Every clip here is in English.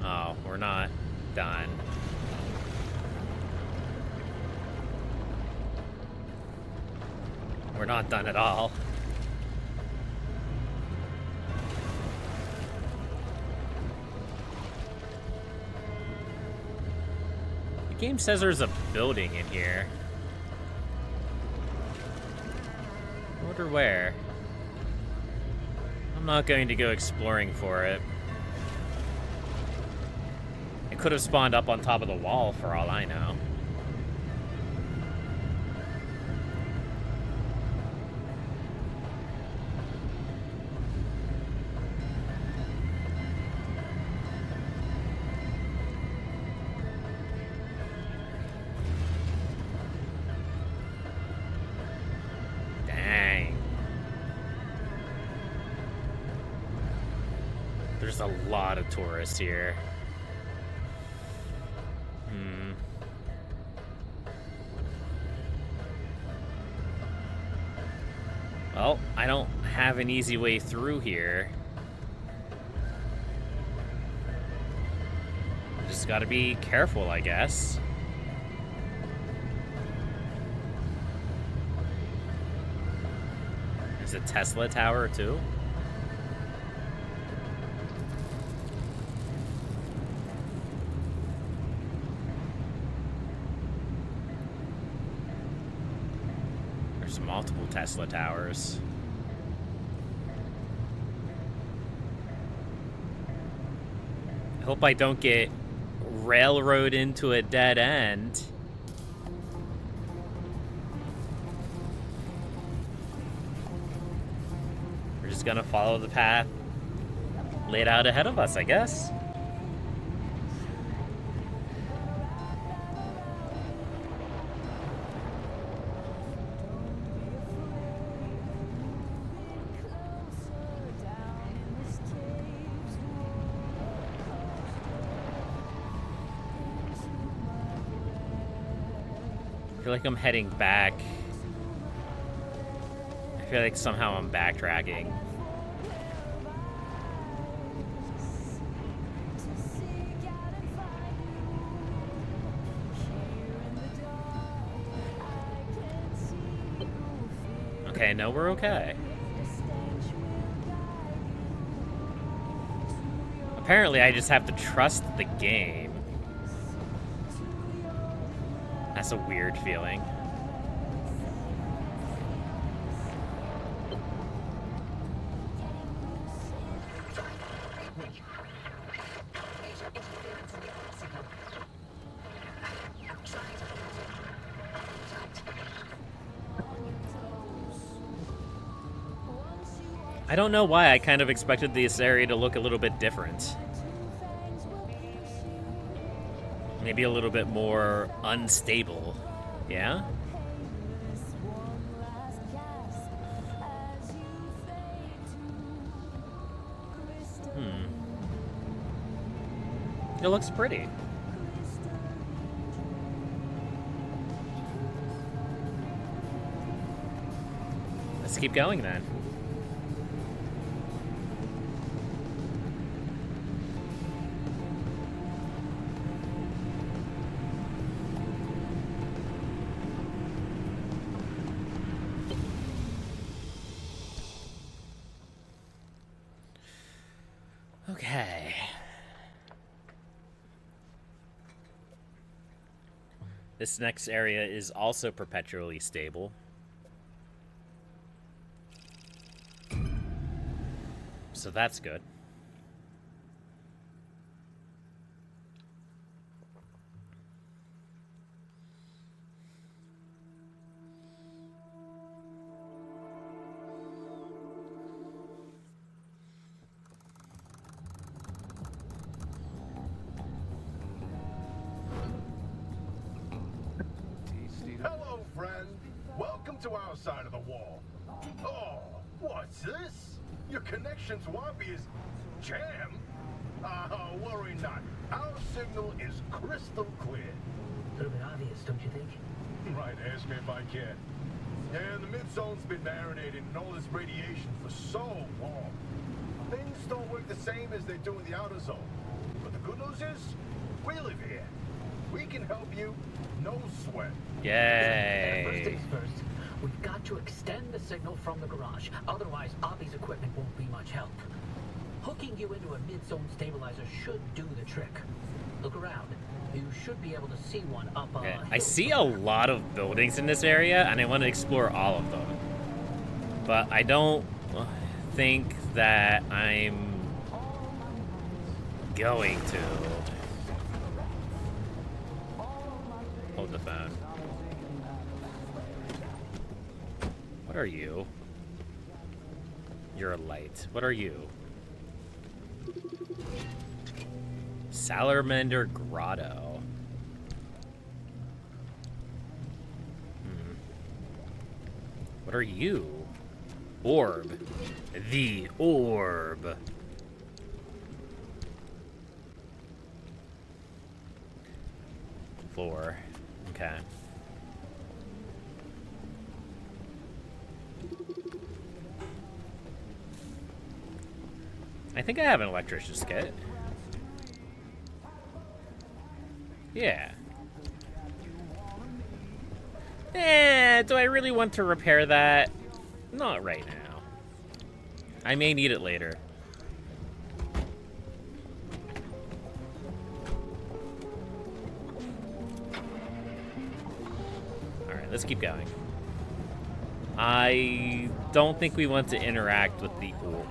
Oh, we're not done. We're not done at all. The game says there's a building in here. I wonder where. I'm not going to go exploring for it. It could have spawned up on top of the wall for all I know. There's a lot of tourists here. Well, I don't have an easy way through here. Just gotta be careful, I guess. There's a Tesla tower, too. Multiple Tesla towers. I hope I don't get railroaded into a dead end. We're just gonna follow the path laid out ahead of us, I guess. I feel like I'm heading back. I feel like somehow I'm backtracking. Okay, no, we're okay. Apparently, I just have to trust the game. That's a weird feeling. I don't know why I kind of expected this area to look a little bit different. Maybe a little bit more unstable. Yeah? It looks pretty. Let's keep going then. Okay. This next area is also perpetually stable. So that's good. Hello, friend. Welcome to our side of the wall. Oh, what's this? Your connection to Wappy is jammed? Worry not. Our signal is crystal clear. A little bit obvious, don't you think? Right, ask me if I can. Yeah, the mid-zone's been marinating in all this radiation for so long. Things don't work the same as they do in the outer zone. But the good news this? We live here. We can help you. No sweat. First Yay. things first, we've got to extend the signal from the garage. Otherwise, Oppie's equipment won't be much help. Hooking you into a mid-zone stabilizer should do the trick. Look around. You should be able to see one up Okay. I hill see a lot of buildings in this area, and I want to explore all of them. But I don't think that I'm going to. Hold the phone. What are you? You're a light. What are you? Salamander Grotto. What are you? Orb. The orb. Floor. Okay. I think I have an electrician's kit. Yeah. Do I really want to repair that? Not right now. I may need it later. Alright, let's keep going. I don't think we want to interact with the orb.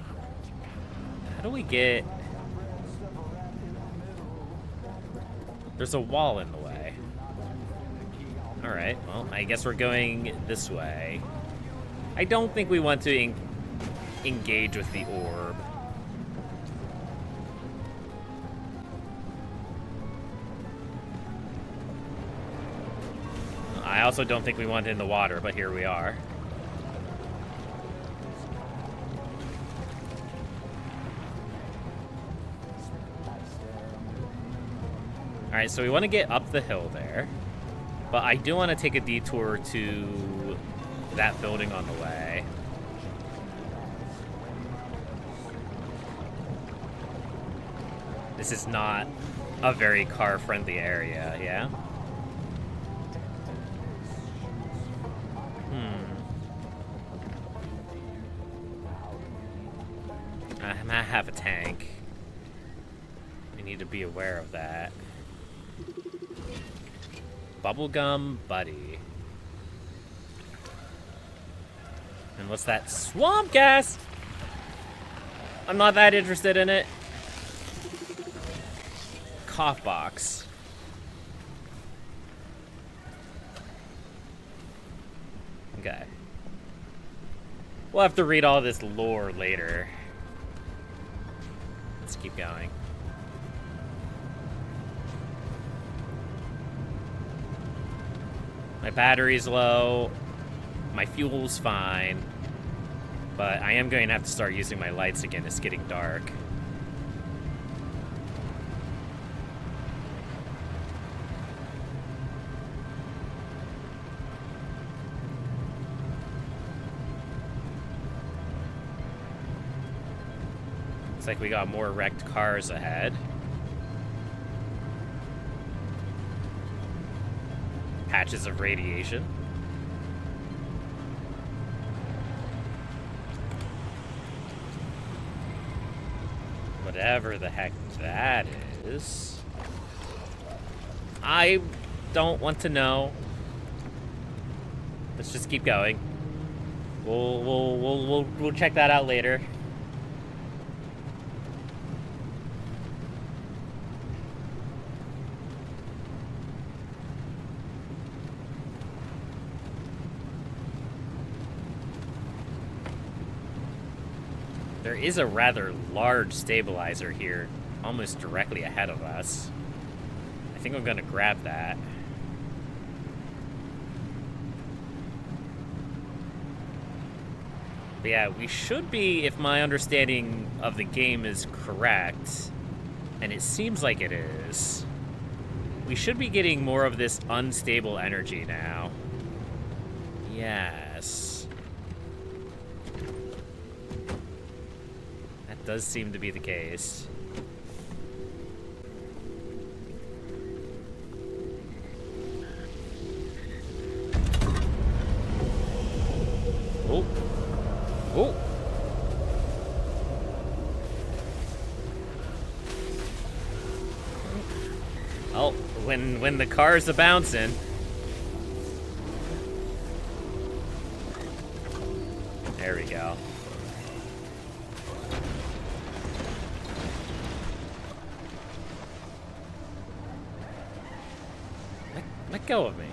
How do we get... There's a wall in the way. Alright, well, I guess we're going this way. I don't think we want to engage with the orb. I also don't think we want it in the water, but here we are. Alright, so we want to get up the hill there. But I do want to take a detour to that building on the way. This is not a very car-friendly area, yeah? I might have a tank. I need to be aware of that. Bubblegum Buddy. And what's that? Swamp gas! I'm not that interested in it. Cough box. Okay. We'll have to read all this lore later. Let's keep going. My battery's low. My fuel's fine. But I am going to have to start using my lights again. It's getting dark. Looks like we got more wrecked cars ahead. Patches of radiation. Whatever the heck that is. I don't want to know. Let's just keep going. We'll check that out later. There is a rather large stabilizer here, almost directly ahead of us. I think I'm gonna grab that. But yeah, we should be, if my understanding of the game is correct, and it seems like it is, we should be getting more of this unstable energy now. Yes. Does seem to be the case. Oh, when the car's a bouncing. There we go. Let go of me.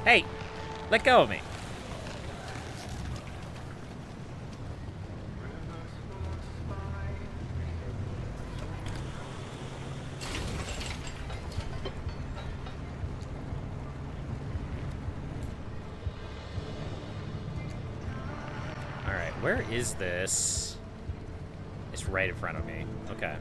Hey, let go of me. All right, where is this? It's right in front of me. Okay.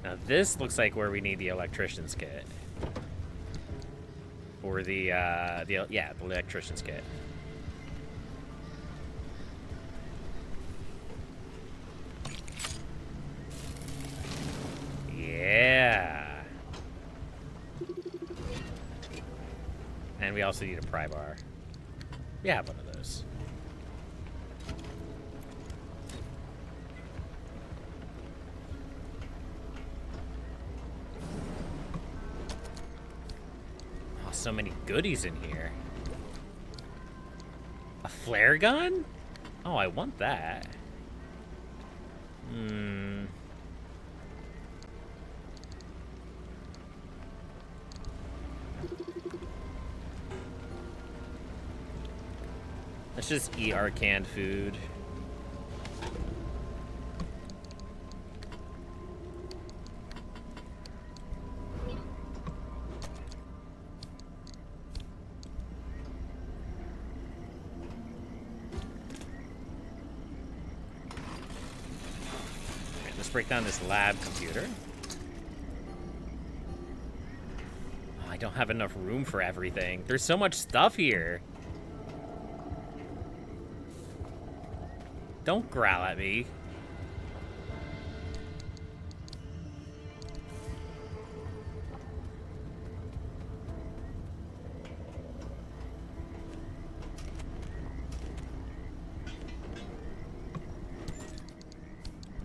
Now this looks like where we need the electrician's kit. Or the electrician's kit. Yeah. And we also need a pry bar. We have one of those. Oh, so many goodies in here. A flare gun? Oh, I want that. Let's just eat our canned food. Okay, let's break down this lab computer. Oh, I don't have enough room for everything. There's so much stuff here. Don't growl at me.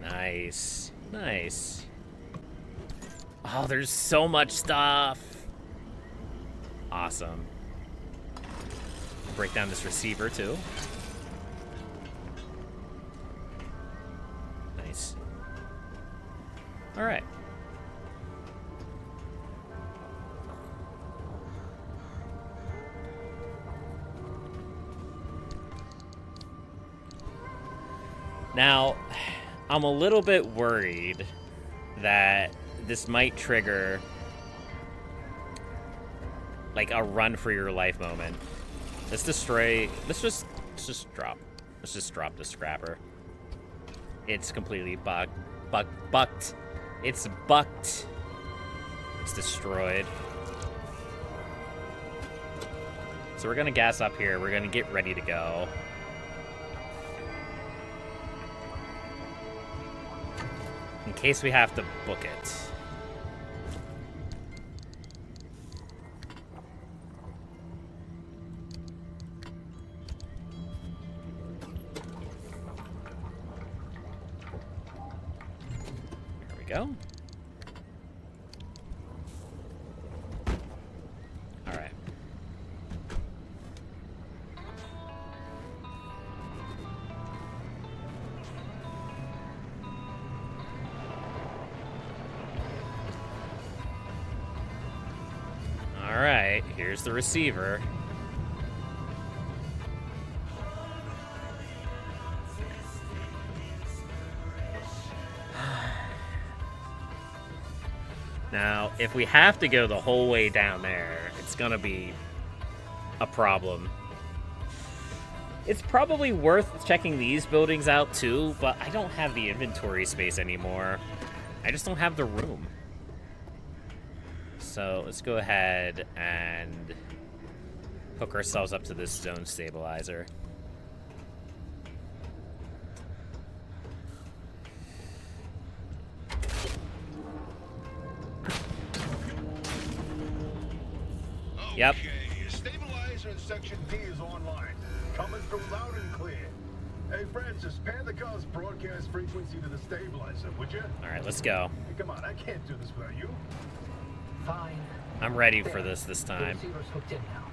Nice. Nice. Oh, there's so much stuff. Awesome. Break down this receiver, too. Nice. All right. Now, I'm a little bit worried that this might trigger like a run for your life moment. Let's just drop the scrapper. It's completely bucked. It's bucked. It's destroyed. So we're gonna gas up here. We're gonna get ready to go. In case we have to book it. There we go. All right. All right, here's the receiver. Now, if we have to go the whole way down there, it's gonna be a problem. It's probably worth checking these buildings out too, but I don't have the inventory space anymore. I just don't have the room. So let's go ahead and hook ourselves up to this zone stabilizer. Yep. Okay, stabilizer in section D is online. Coming through loud and clear. Hey, Francis, pan the car's broadcast frequency to the stabilizer, would you? All right, let's go. Hey, come on, I can't do this without you. Fine. I'm ready There. for this The time. receiver's hooked in now.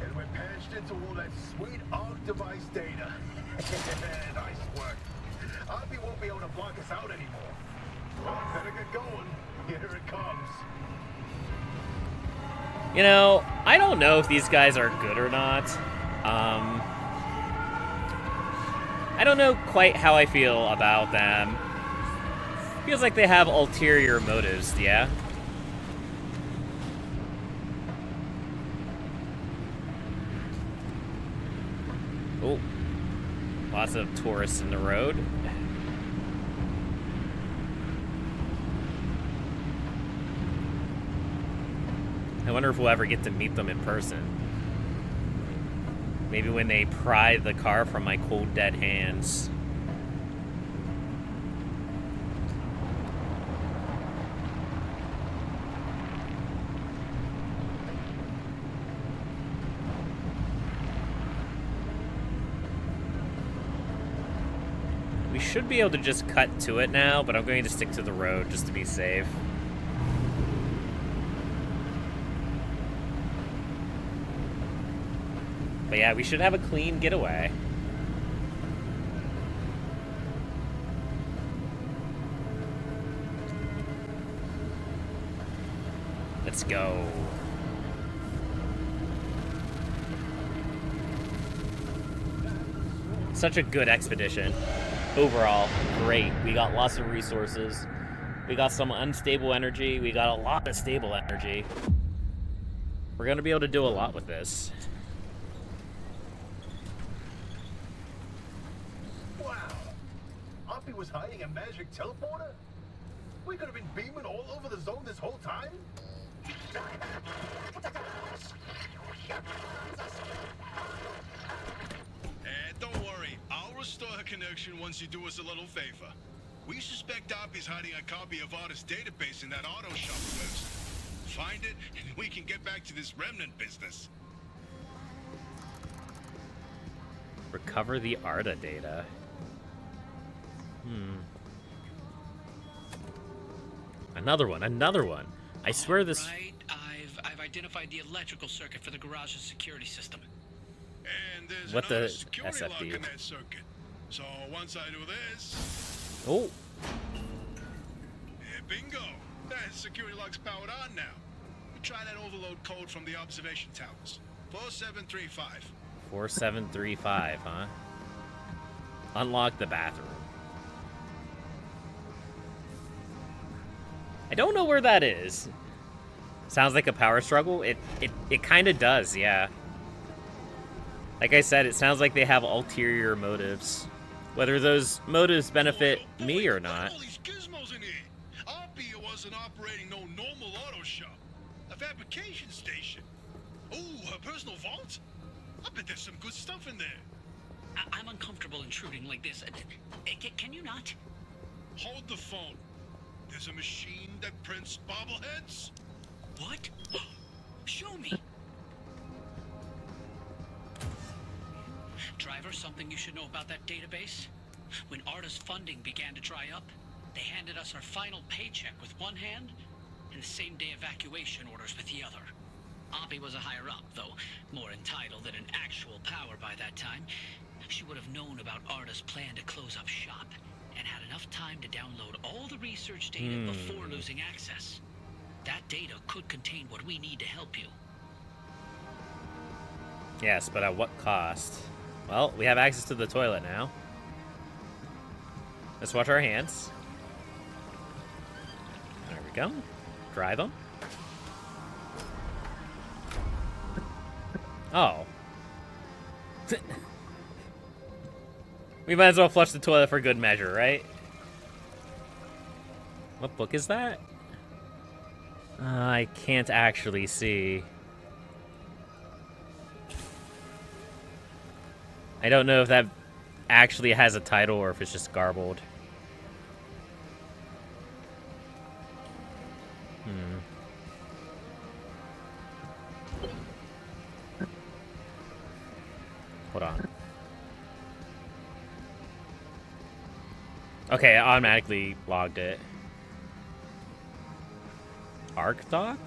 And we're patched into all that sweet ARC device data. Nice work. Oppie won't be able to block us out anymore. Well, better get going. Here it comes. You know, I don't know if these guys are good or not. I don't know quite how I feel about them. Feels like they have ulterior motives, yeah? Oh. Lots of tourists in the road. I wonder if we'll ever get to meet them in person. Maybe when they pry the car from my cold, dead hands. We should be able to just cut to it now, but I'm going to stick to the road just to be safe. But yeah, we should have a clean getaway. Let's go. Such a good expedition. Overall, great. We got lots of resources. We got some unstable energy. We got a lot of stable energy. We're going to be able to do a lot with this. Wow. Oppie was hiding a magic teleporter? We could have been beaming all over the zone this whole time? Don't worry, I'll restore her connection once you do us a little favor. We suspect Oppie's hiding a copy of Arda's database in that auto shop of hers. Find it, and we can get back to this remnant business. Recover the Arda data. Another one. I swear this... Right, I've identified the electrical circuit for the garage's security system. And there's What another the security lock SFD? in that circuit. So once I do this, Oh, bingo! That security lock's powered on now. We try that overload code from the observation towers. 4735. 4735, huh? Unlock the bathroom. I don't know where that is. Sounds like a power struggle. It kind of does, yeah. Like I said, it sounds like they have ulterior motives. Whether those motives benefit me or not. All these gizmos in here. Oppie wasn't operating no normal auto shop. A fabrication station. Ooh, her personal vault? I bet there's some good stuff in there. I'm uncomfortable intruding like this. Can you not? Hold the phone. There's a machine that prints bobbleheads. What? Show me. Driver, something you should know about that database? When Arda's funding began to dry up, they handed us our final paycheck with one hand and the same-day evacuation orders with the other. Oppie was a higher-up, though more entitled than in actual power by that time. She would have known about Arda's plan to close up shop and had enough time to download all the research data before losing access. That data could contain what we need to help you. Yes, but at what cost? Well, we have access to the toilet now. Let's wash our hands. There we go. Dry them. Oh. We might as well flush the toilet for good measure, right? What book is that? I can't actually see. I don't know if that actually has a title or if it's just garbled. Okay, I automatically logged it. Arc dock?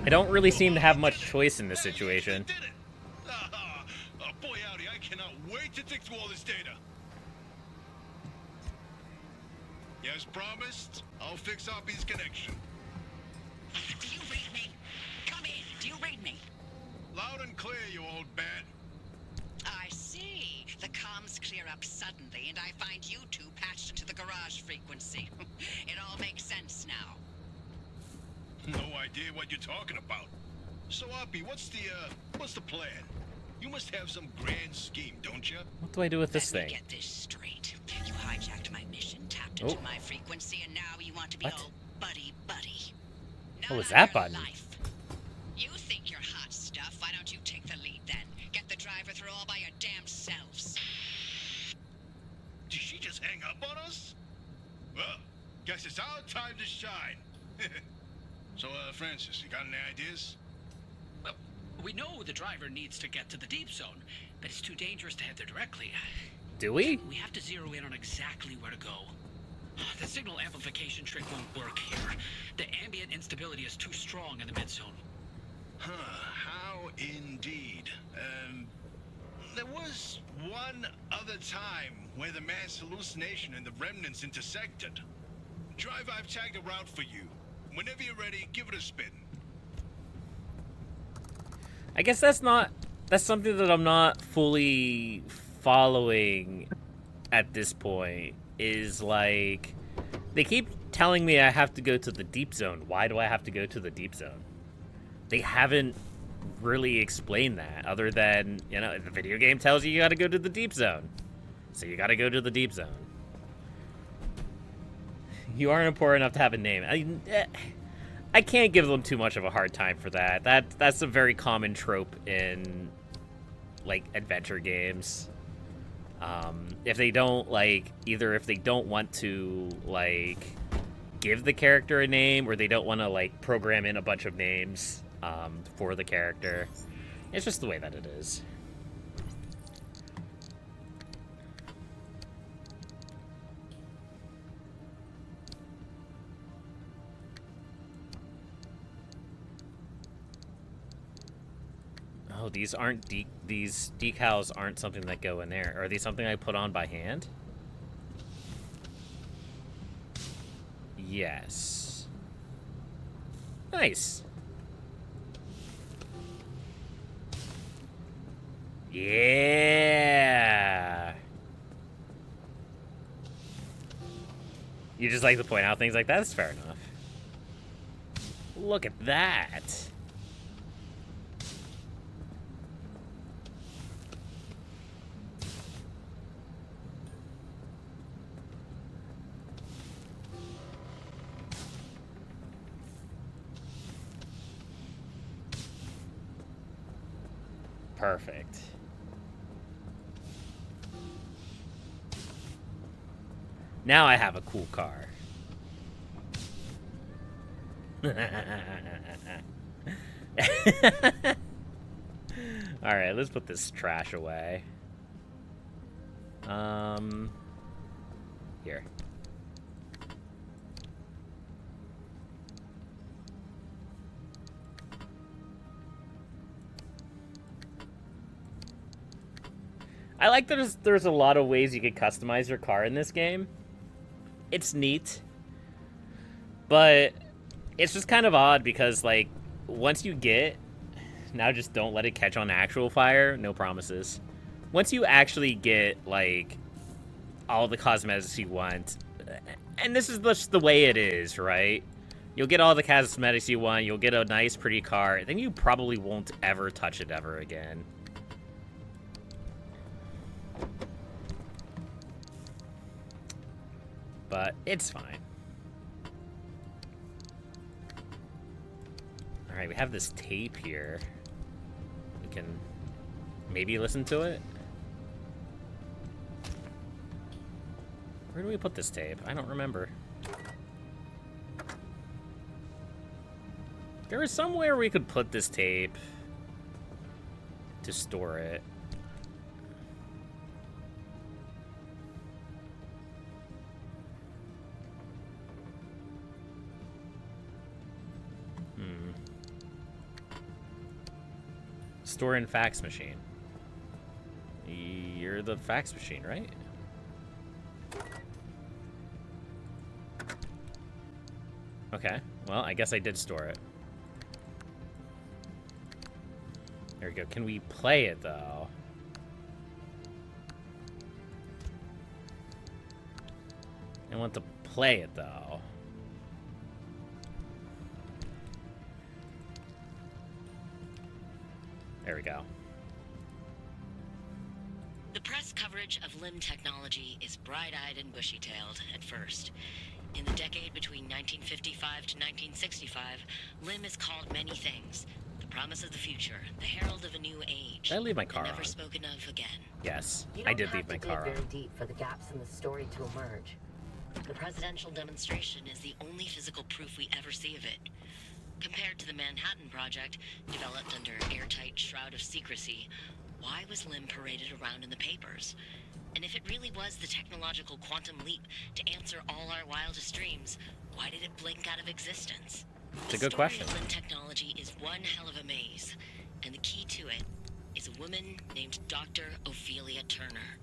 I don't really seem to have much choice in this situation. Did it! Boy, howdy, I cannot wait to dig through all this data. As promised, I'll fix Oppie's connection. Do you read me? Come in. Do you read me? Loud and clear, you old bat. I see. The comms clear up suddenly, and I find you two patched into the garage frequency. It all makes sense now. No idea what you're talking about. So, Oppie, what's the plan? You must have some grand scheme, don't you? What do I do with this Let me thing? get this straight. You hijacked my mission, tapped into my frequency, and now you want to be What? all buddy-buddy. What was Not on that your button? life. You think you're hot stuff. Why don't you take the lead then? Get the driver through all by your damn selves. Did she just hang up on us? Well, guess it's our time to shine. So, Francis, you got any ideas? Well, we know the driver needs to get to the deep zone, but it's too dangerous to head there directly. Do we? We have to zero in on exactly where to go. The signal amplification trick won't work here. The ambient instability is too strong in the mid-zone. Huh, how indeed. There was one other time where the mass hallucination and the remnants intersected. Drive, I've tagged a route for you. Whenever you're ready, give it a spin. I guess that's something that I'm not fully following at this point. Is like, they keep telling me I have to go to the deep zone. Why do I have to go to the deep zone? They haven't really explained that, other than, you know, the video game tells you gotta go to the deep zone. So you gotta go to the deep zone. You aren't important enough to have a name. I can't give them too much of a hard time for that. That's a very common trope in, like, adventure games. If they don't, like, either if they don't want to, like, give the character a name, or they don't want to, like, program in a bunch of names for the character. It's just the way that it is. Oh, these aren't these decals aren't something that go in there. Are these something I put on by hand? Yes. Nice. Yeah. You just like to point out things like that? That's fair enough. Look at that. Perfect. Now I have a cool car. Alright, let's put this trash away. Here. I like that there's a lot of ways you can customize your car in this game. It's neat. But it's just kind of odd because, like, once you get... Now just don't let it catch on actual fire. No promises. Once you actually get, like, all the cosmetics you want... And this is just the way it is, right? You'll get all the cosmetics you want. You'll get a nice, pretty car. Then you probably won't ever touch it ever again. But it's fine. Alright, we have this tape here. We can maybe listen to it. Where do we put this tape? I don't remember. There was somewhere we could put this tape to store it. Store in fax machine. You're the fax machine, right? Okay, well, I guess I did store it. There we go. Can we play it, though? I want to play it, though. There we go. The press coverage of LIM technology is bright-eyed and bushy-tailed at first. In the decade between 1955 to 1965, LIM is called many things. The promise of the future, the herald of a new age. Did I leave my car and never on? spoken of again. Yes, You I don't did have leave my to car dig on. very deep for the gaps in the story to emerge. The presidential demonstration is the only physical proof we ever see of it. Compared to the Manhattan Project, developed under airtight shroud of secrecy, why was LIM paraded around in the papers? And if it really was the technological quantum leap to answer all our wildest dreams, why did it blink out of existence? It's a good question. The story of LIM technology is one hell of a maze, and the key to it is a woman named Dr. Ophelia Turner.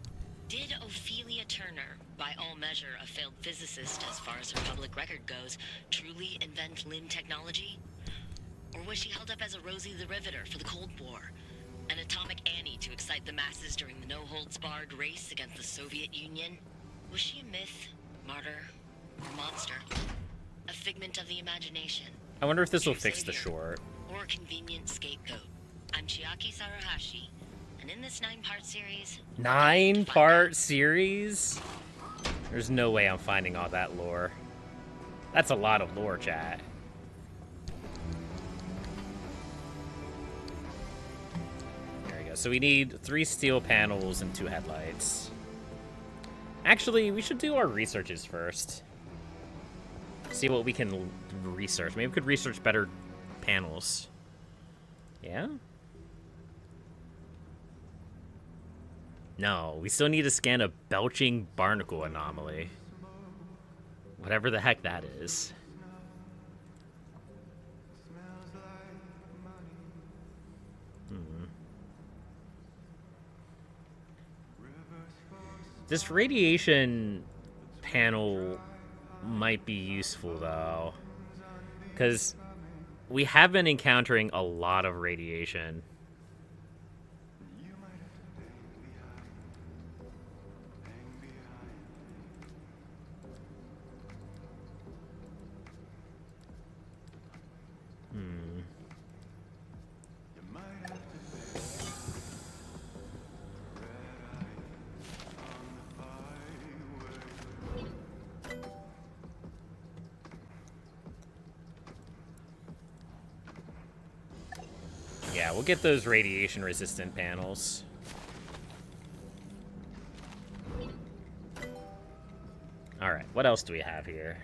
Did Ophelia Turner, by all measure a failed physicist as far as her public record goes, truly invent LIM technology? Or was she held up as a Rosie the Riveter for the Cold War? An Atomic Annie to excite the masses during the no-holds-barred race against the Soviet Union? Was she a myth, martyr, or monster? A figment of the imagination? I wonder if this will True fix the savior, short. or a convenient scapegoat? I'm Chiaki Sarahashi, and in this 9-part series... 9-part series? There's no way I'm finding all that lore. That's a lot of lore, chat. There we go. So we need 3 steel panels and 2 headlights. Actually, we should do our researches first. See what we can research. Maybe we could research better panels. Yeah? No, we still need to scan a belching barnacle anomaly. Whatever the heck that is. This radiation panel might be useful, though. Because we have been encountering a lot of radiation. Yeah, we'll get those radiation-resistant panels. Alright, what else do we have here?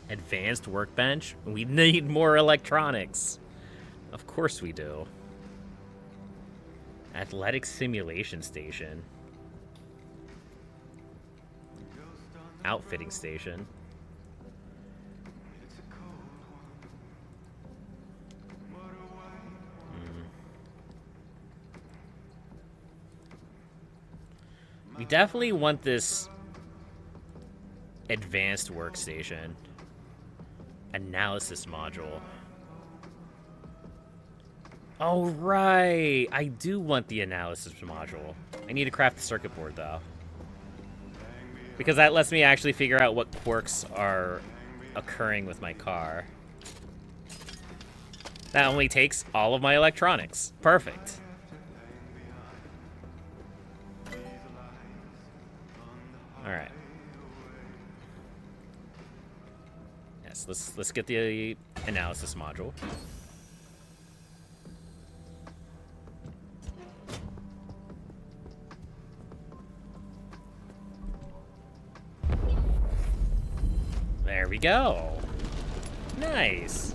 Advanced workbench? We need more electronics. Of course we do. Athletic simulation station. Outfitting station. We definitely want this advanced workstation. Analysis module. Oh, right. I do want the analysis module. I need to craft the circuit board, though. Because that lets me actually figure out what quirks are occurring with my car. That only takes all of my electronics. Perfect. Alright. Yes, let's get the analysis module. There we go. Nice.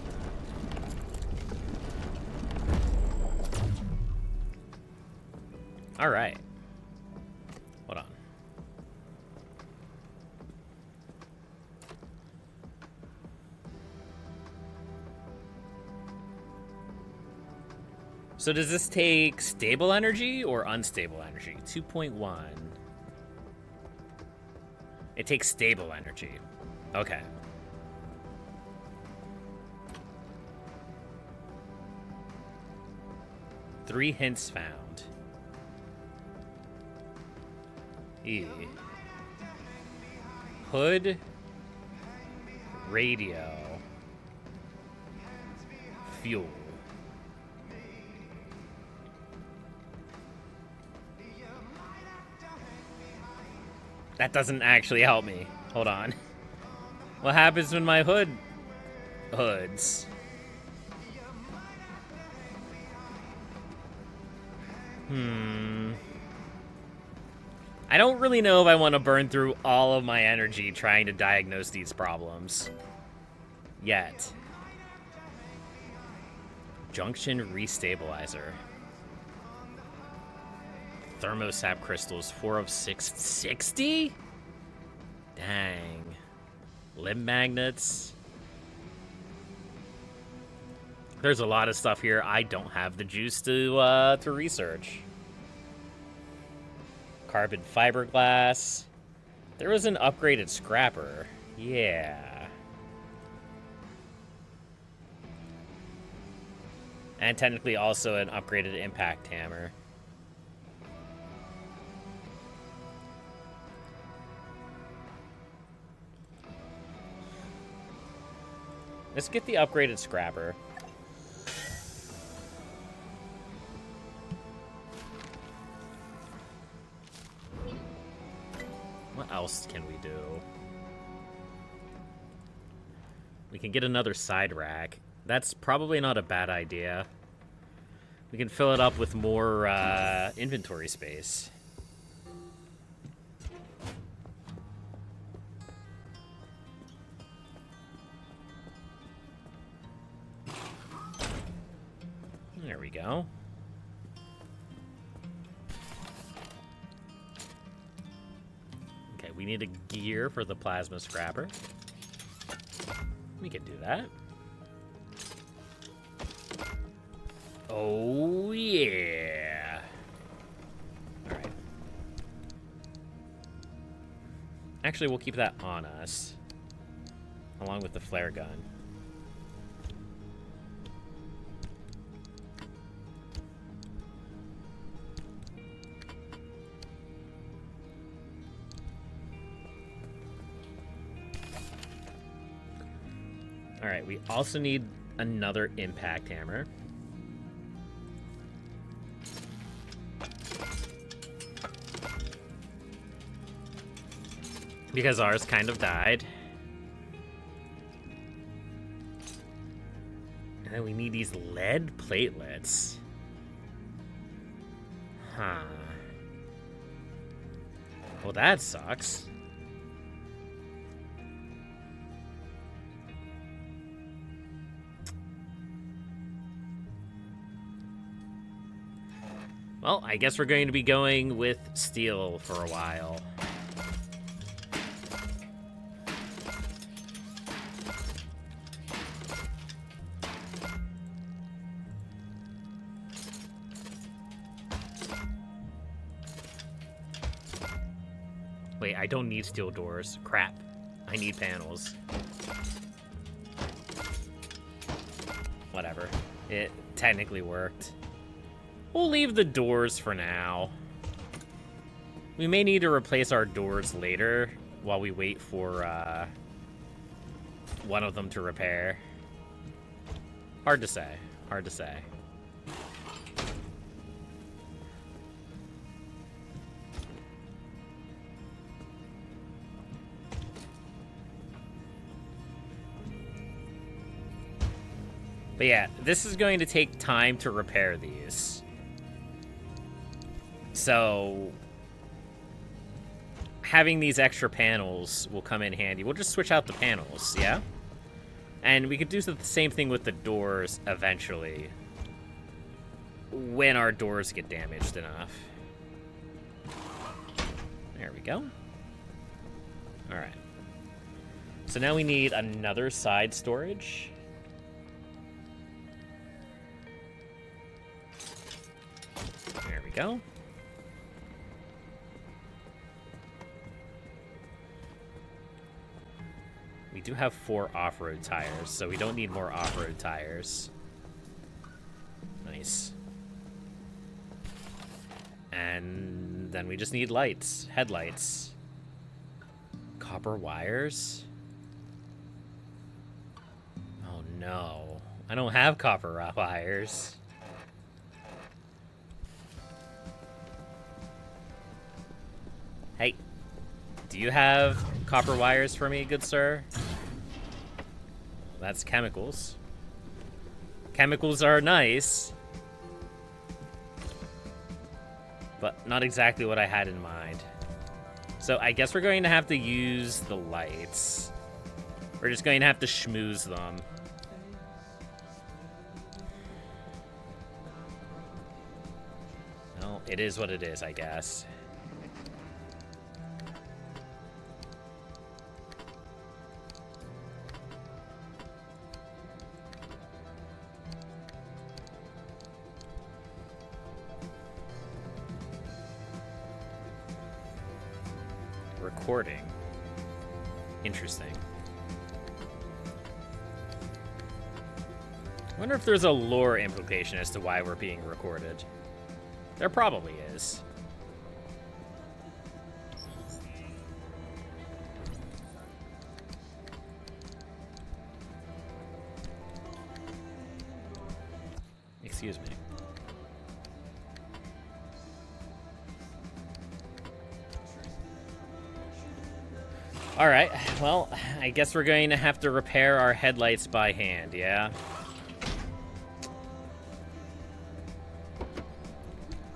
All right. Hold on. So does this take stable energy or unstable energy? 2.1. It takes stable energy. Okay. Three hints found. E. Hood. Radio. Fuel. That doesn't actually help me. Hold on. What happens when my hood hoods? I don't really know if I want to burn through all of my energy trying to diagnose these problems. Yet. Junction restabilizer. Thermosap crystals, 4 of 660? Dang. Limb magnets. There's a lot of stuff here I don't have the juice to research. Carbon fiberglass. There was an upgraded scrapper. Yeah. And technically also an upgraded impact hammer. Let's get the upgraded scrapper. What else can we do? We can get another side rack. That's probably not a bad idea. We can fill it up with more inventory space. There we go. Okay, we need a gear for the plasma scrapper. We can do that. Oh, yeah. All right. Actually, we'll keep that on us, along with the flare gun. All right, we also need another impact hammer. Because ours kind of died. And then we need these lead platelets. Huh. Well, that sucks. Well, I guess we're going to be going with steel for a while. Wait, I don't need steel doors. Crap. I need panels. Whatever. It technically worked. We'll leave the doors for now. We may need to replace our doors later while we wait for one of them to repair. Hard to say. Hard to say. But yeah, this is going to take time to repair these. So, having these extra panels will come in handy. We'll just switch out the panels, yeah? And we could do the same thing with the doors eventually, when our doors get damaged enough. There we go. Alright. So now we need another side storage. There we go. We do have 4 off-road tires, so we don't need more off-road tires. Nice. And then we just need lights, headlights. Copper wires? Oh no, I don't have copper wires. Hey, do you have copper wires for me, good sir? That's chemicals. Chemicals are nice, but not exactly what I had in mind. So I guess we're going to have to use the lights. We're just going to have to schmooze them. Well, it is what it is, I guess. Recording. Interesting. I wonder if there's a lore implication as to why we're being recorded. There probably is. Excuse me. Alright, well, I guess we're going to have to repair our headlights by hand, yeah?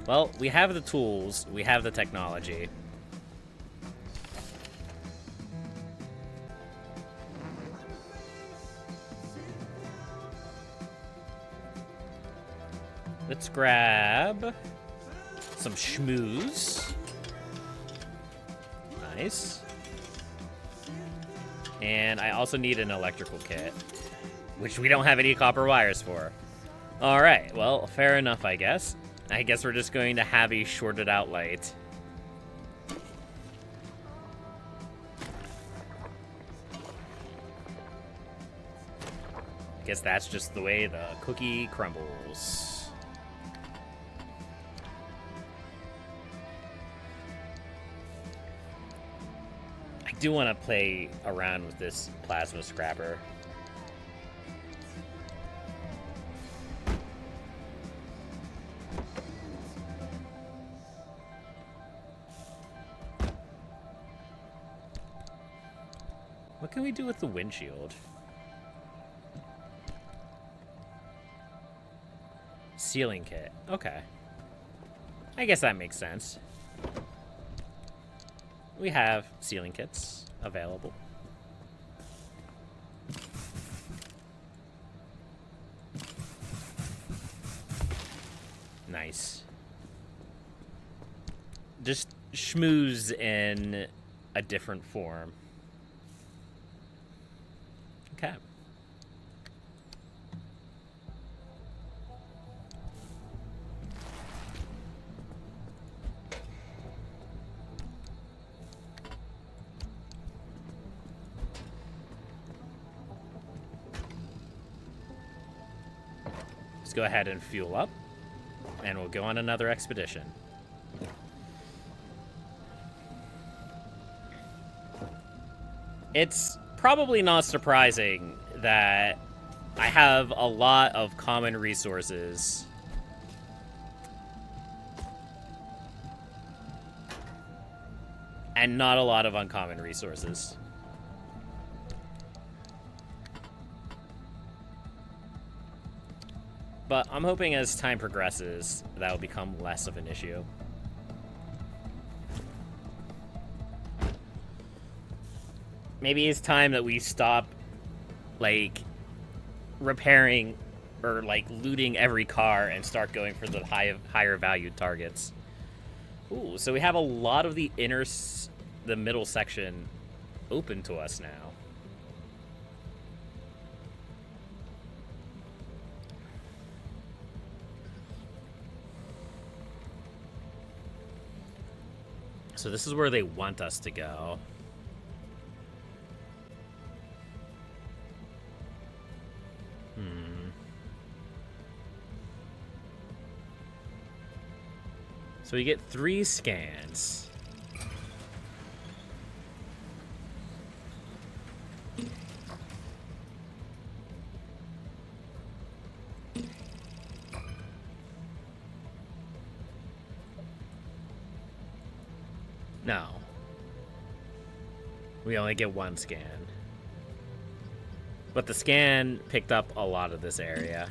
Well, we have the tools, we have the technology. Let's grab some schmooze. Nice. And I also need an electrical kit, which we don't have any copper wires for. Alright, well, fair enough, I guess. I guess we're just going to have a shorted out light. Guess that's just the way the cookie crumbles. I do want to play around with this plasma scrapper. What can we do with the windshield? Sealing kit. Okay. I guess that makes sense. We have sealing kits available. Nice. Just schmooze in a different form. Okay. Let's go ahead and fuel up, and we'll go on another expedition. It's probably not surprising that I have a lot of common resources. And not a lot of uncommon resources. But I'm hoping as time progresses, that will become less of an issue. maybe it's time that we stop, like, repairing or, like, looting every car and start going for the higher valued targets. Ooh, so we have a lot of the the middle section open to us now. So this is where they want us to go. So we get 3 scans. No. We only get 1 scan. But the scan picked up a lot of this area.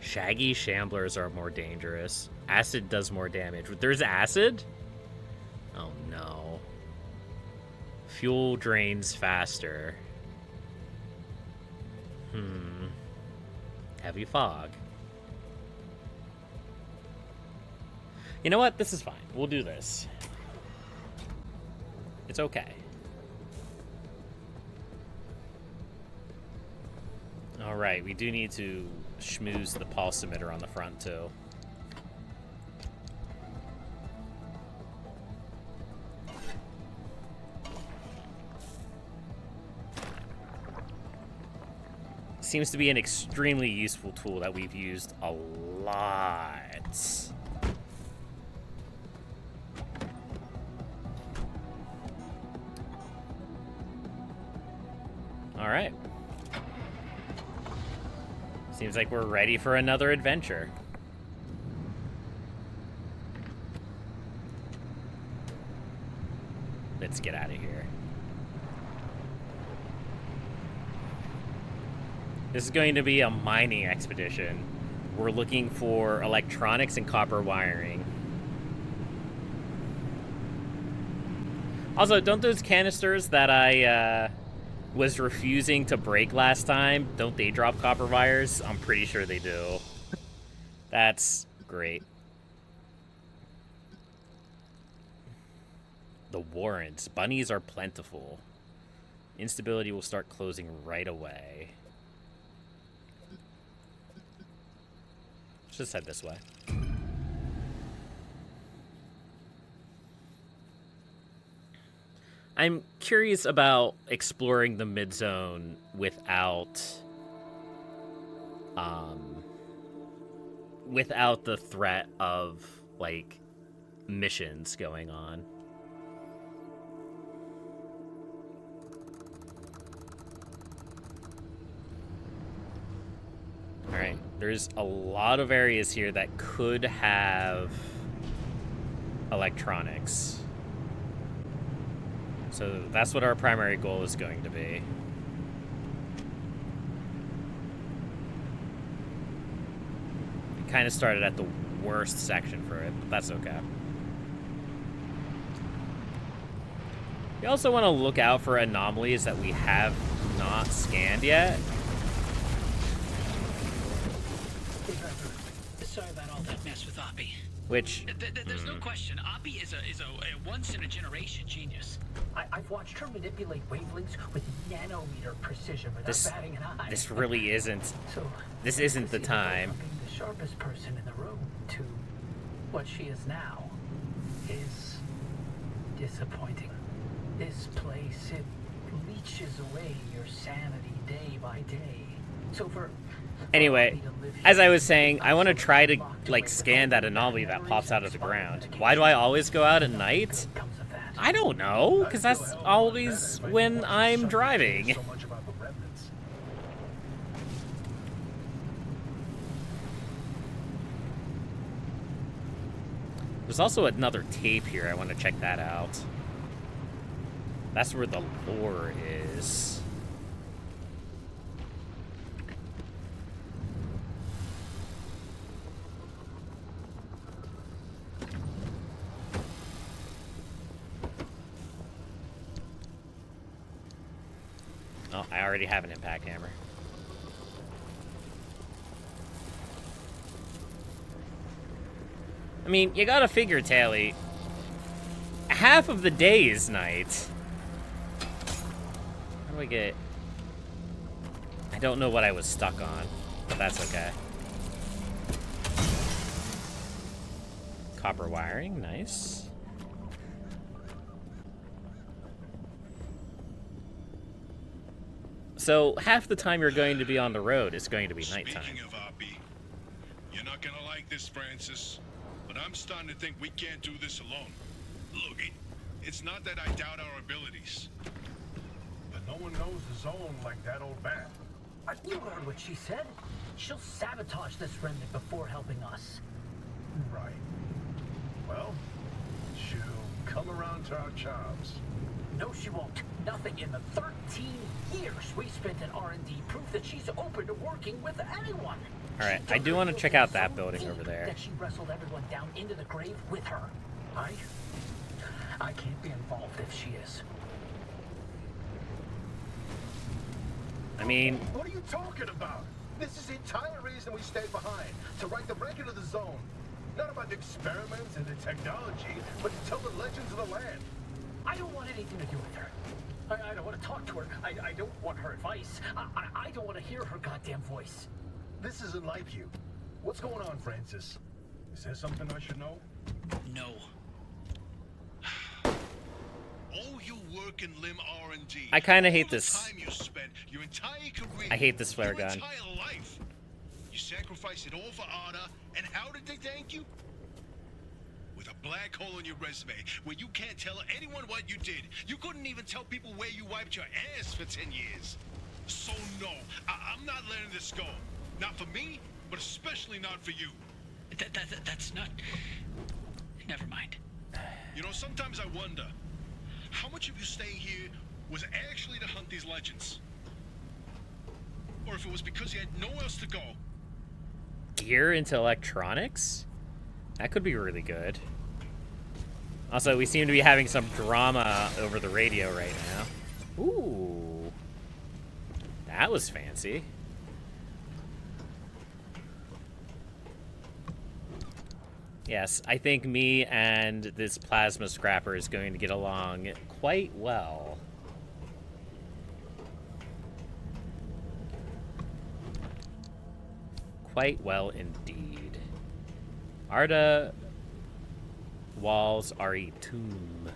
Shaggy Shamblers are more dangerous. Acid does more damage. There's acid? Oh no. Fuel drains faster. Heavy fog. You know what? This is fine. We'll do this. It's okay. Alright, we do need to schmooze the pulse emitter on the front, too. Seems to be an extremely useful tool that we've used a lot. Alright. Seems like we're ready for another adventure. Let's get out of here. This is going to be a mining expedition. We're looking for electronics and copper wiring. Also, don't those canisters that I was refusing to break last time, don't they drop copper wires? I'm pretty sure they do. That's great. The Warrens. Bunnies are plentiful. Instability will start closing right away. Let's just head this way. I'm curious about exploring the mid-zone without the threat of, like, missions going on. Alright, there's a lot of areas here that could have electronics. So that's what our primary goal is going to be. We kind of started at the worst section for it, but that's okay. We also want to look out for anomalies that we have not scanned yet. Sorry about all that mess with Oppie. Which... There's no question. Oppie is a once-in-a-generation genius. I've watched her manipulate wavelengths with nanometer precision without batting an eye. This really isn't... So, this isn't the time. Being the sharpest person in the room to what she is now is disappointing. This place, it leeches away your sanity day by day. So anyway, as I was saying, I want to try to, like, scan that anomaly that pops out of the ground. Why do I always go out at night? I don't know, because that's always when I'm driving. There's also another tape here. I want to check that out. That's where the lore is. Oh, I already have an impact hammer. I mean, you gotta figure, Tally. Half of the day is night. How do I get... I don't know what I was stuck on, but that's okay. Copper wiring, nice. So, half the time you're going to be on the road is going to be nighttime. Speaking of Oppie, you're not gonna like this, Francis, but I'm starting to think we can't do this alone. Look, it's not that I doubt our abilities. But no one knows the zone like that old man. You heard what she said. She'll sabotage this remnant before helping us. Right. Well, she'll come around to our jobs. No, she won't. Nothing in the 13 years we spent in R&D prove that she's open to working with anyone. All right, I do want to check out that building over there. That she wrestled everyone down into the grave with her. I can't be involved if she is. I mean, What are you talking about? This is the entire reason we stayed behind. To write the record of the zone. Not about the experiments and the technology, but to tell the legends of the land. I don't want anything to do with her. I don't want to talk to her. I don't want her advice. I don't want to hear her goddamn voice. This isn't like you. What's going on, Francis? Is there something I should know? No. All your work in limb R&D. I kinda hate all the this. time you spent, your entire career, I hate this flare your gun. entire life. You sacrificed it all for Ada, and how did they thank you? With a black hole in your resume, where you can't tell anyone what you did. You couldn't even tell people where you wiped your ass for 10 years. So no, I'm not letting this go. Not for me, but especially not for you. That's not... Never mind. You know, sometimes I wonder, how much of you staying here was actually to hunt these legends? Or if it was because you had nowhere else to go. gear into electronics? That could be really good. Also, we seem to be having some drama over the radio right now. Ooh. That was fancy. Yes, I think me and this plasma scrapper is going to get along quite well. Quite well indeed. Arda walls are a tomb.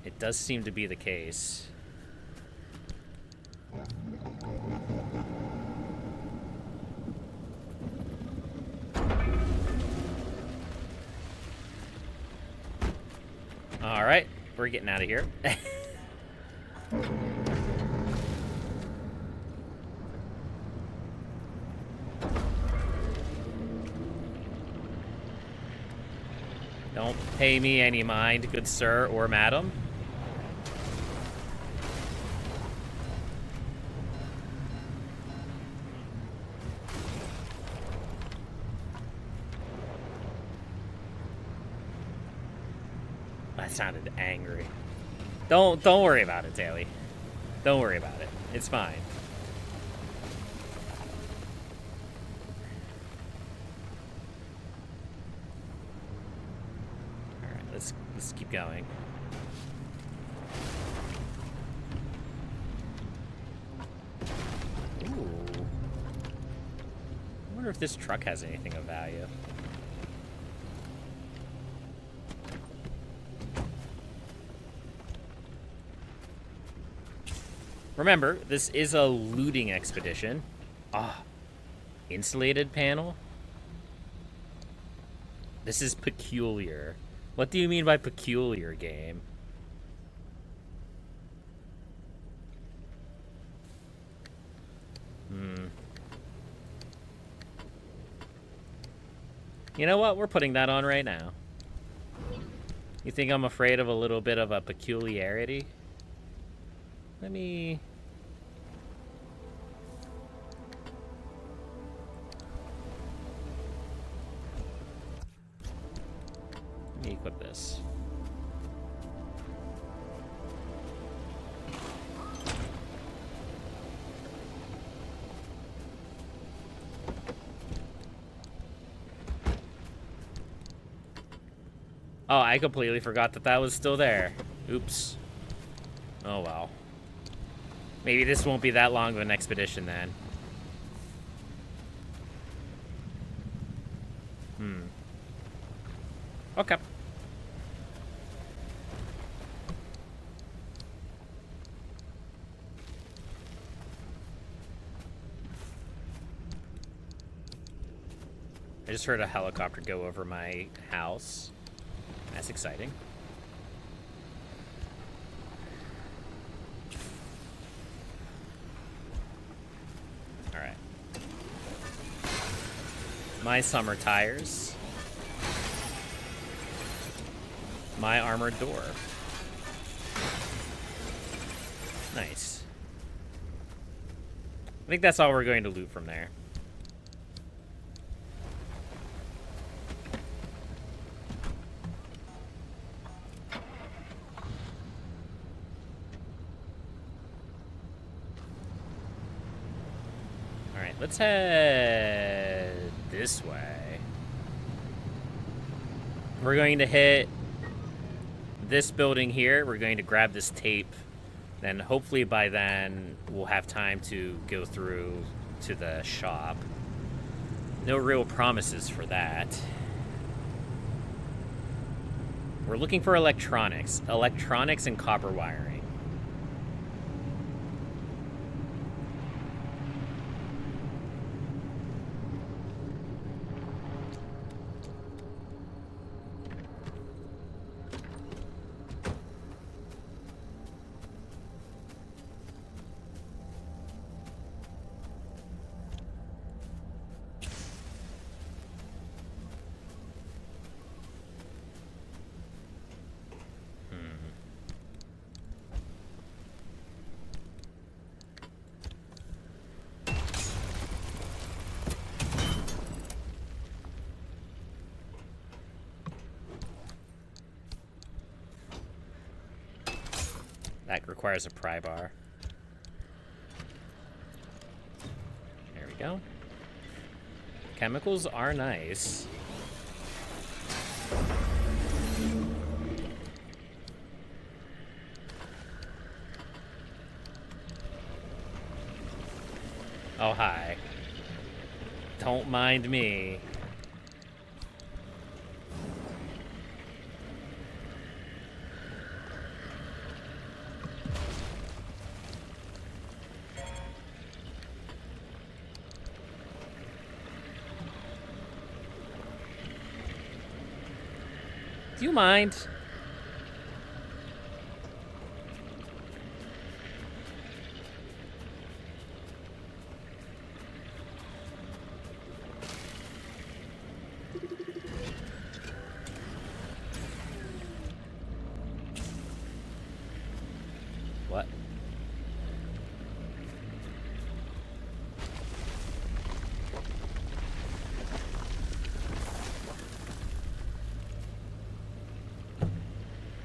It does seem to be the case. All right, we're getting out of here. Don't pay me any mind, good sir or madam. That sounded angry. Don't worry about it, Daly. Don't worry about it. It's fine. All right, let's keep going. Ooh. I wonder if this truck has anything of value. Remember, this is a looting expedition. Ah, insulated panel? This is peculiar. What do you mean by peculiar, game? You know what? We're putting that on right now. You think I'm afraid of a little bit of a peculiarity? Let me equip this. Oh, I completely forgot that that was still there. Oops. Oh, well. Maybe this won't be that long of an expedition, then. Okay. I just heard a helicopter go over my house. That's exciting. All right. My summer tires. My armored door. Nice. I think that's all we're going to loot from there. Alright, let's head this way. We're going to hit this building here. We're going to grab this tape. Then hopefully by then we'll have time to go through to the shop. No real promises for that. We're looking for electronics. Electronics and copper wiring. That requires a pry bar. There we go. Chemicals are nice. Oh, hi. Don't mind me. Do you mind? What?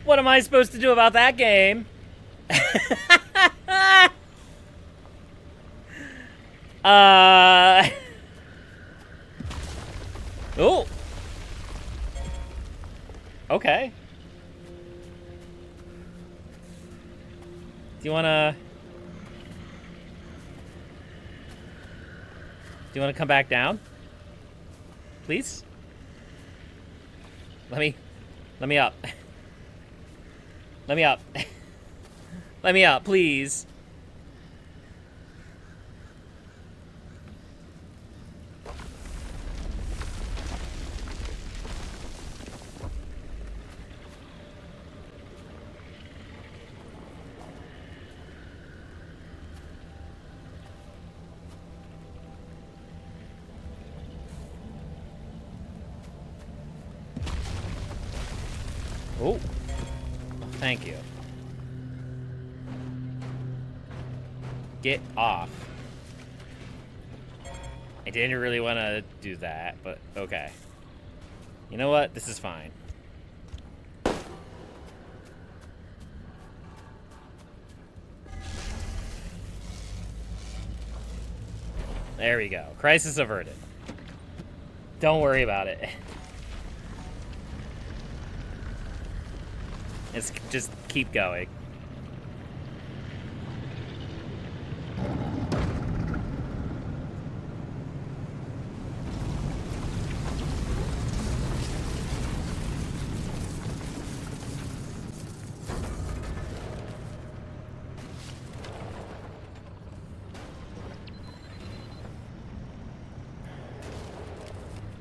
What am I supposed to do about that game? Oh. Okay. Do you wanna come back down? Please? Let me up. Let me up. Let me up, please. Oh. Thank you. Get off. I didn't really want to do that, but okay. You know what? This is fine. There we go. Crisis averted. Don't worry about it. Let's just keep going.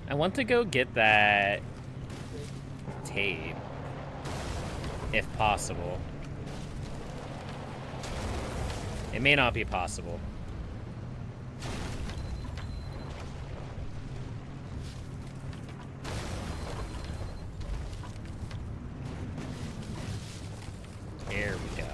I want to go get that tape, if possible. It may not be possible. Here we go.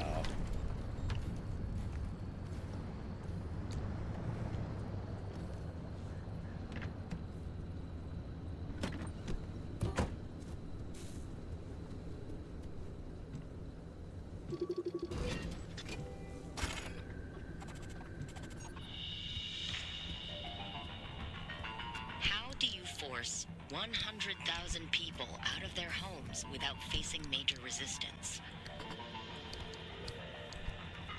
How do you force 100,000 people out of their homes without facing major resistance?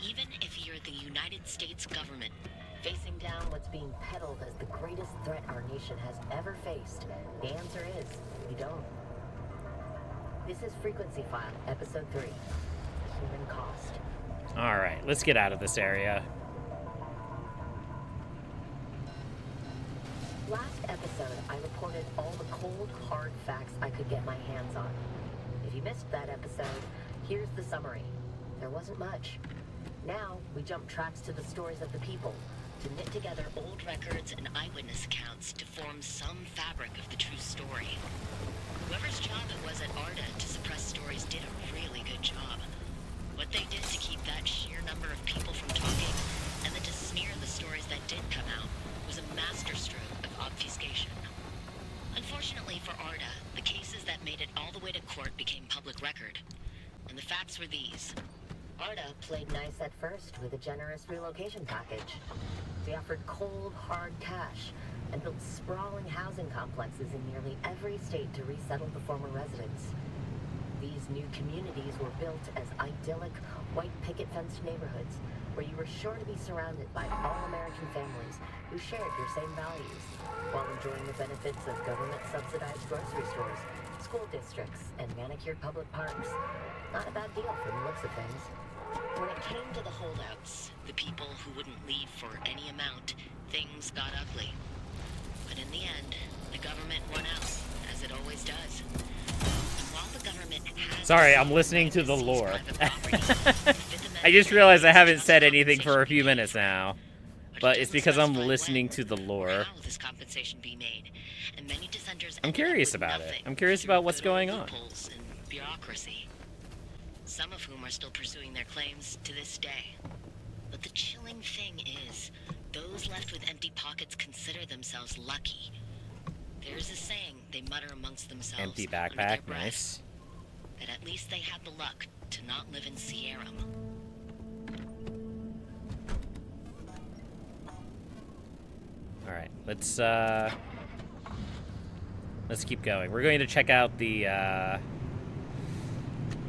Even if you're the United States government, Facing down what's being peddled as the greatest threat our nation has ever faced, the answer is, you don't. This is Frequency File, Episode 3, Human Cost. All right, let's get out of this area. Last episode, I reported all the cold, hard facts I could get my hands on. If you missed that episode, here's the summary. There wasn't much. Now, we jump tracks to the stories of the people, to knit together old records and eyewitness accounts to form some fabric of the true story. Whoever's job it was at ARDA to suppress stories did a really good job. What they did to keep that sheer number of people from talking, and then to smear the stories that did come out, was a masterstroke of obfuscation. Unfortunately for ARDA, the cases that made it all the way to court became public record. And the facts were these. ARDA played nice at first with a generous relocation package. They offered cold, hard cash and built sprawling housing complexes in nearly every state to resettle the former residents. These new communities were built as idyllic, white picket-fenced neighborhoods where you were sure to be surrounded by all-American families who shared your same values, while enjoying the benefits of government-subsidized grocery stores, school districts, and manicured public parks. Not a bad deal from the looks of things. When it came to the holdouts, the people who wouldn't leave for any amount, things got ugly. But in the end, the government won out, as it always does. And while the government has... Sorry, I'm listening to the lore. I just realized I haven't said anything for a few minutes now. But it's because I'm listening to the lore. How this compensation be made, and many dissenters I'm curious about it. I'm curious about what's going on. Loopholes and bureaucracy. Some of whom are still pursuing their claims to this day. But the chilling thing is, those left with empty pockets consider themselves lucky. There's a saying they mutter amongst themselves. Empty under their backpack, breath, nice. that at least they had the luck to not live in Sierram. All right, let's keep going. We're going to check out the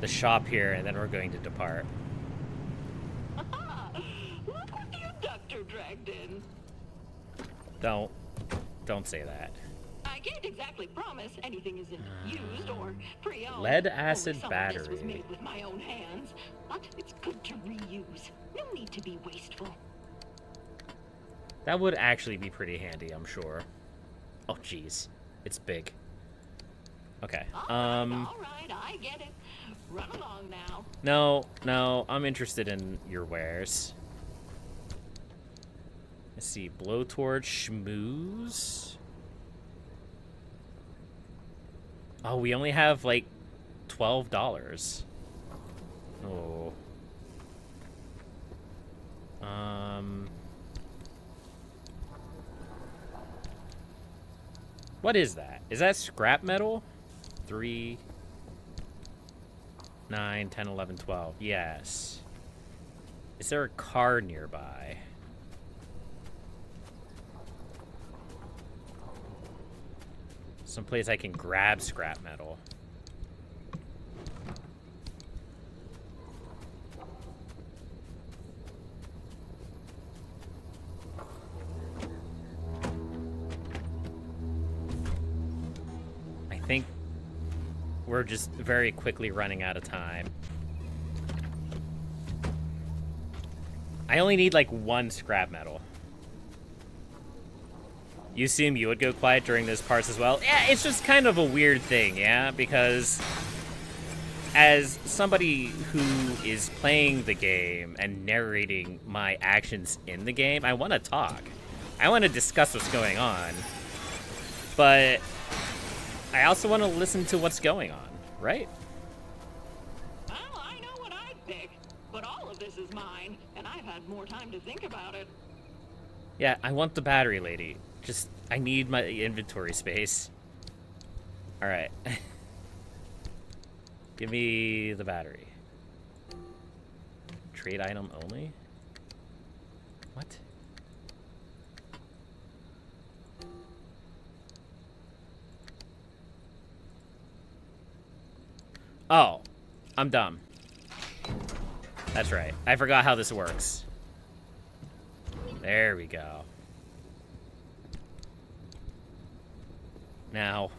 shop here, and then we're going to depart. Look what the abductor dragged in. Don't say that. I can't exactly promise anything isn't used or pre-owned. Lead acid Only some of this was battery. made with my own hands, but it's good to reuse. No need to be wasteful. That would actually be pretty handy, I'm sure. Oh, jeez. It's big. Okay. All right, I get it. Run along now. No, I'm interested in your wares. Let's see, blowtorch schmooze. Oh, we only have like $12. Oh. What is that? Is that scrap metal? 3, 9, 10, 11, 12. Yes. Is there a car nearby? Someplace I can grab scrap metal. we're just very quickly running out of time. I only need like 1 scrap metal. You assume you would go quiet during those parts as well? Yeah, it's just kind of a weird thing, yeah? Because as somebody who is playing the game and narrating my actions in the game, I want to talk. I want to discuss what's going on. But I also want to listen to what's going on, right? Well, I know what I'd pick, but all of this is mine, and I've had more time to think about it. Yeah, I want the battery lady. Just, I need my inventory space. Alright. Give me the battery. Trade item only? What? Oh, I'm dumb. That's right. I forgot how this works. There we go. Now,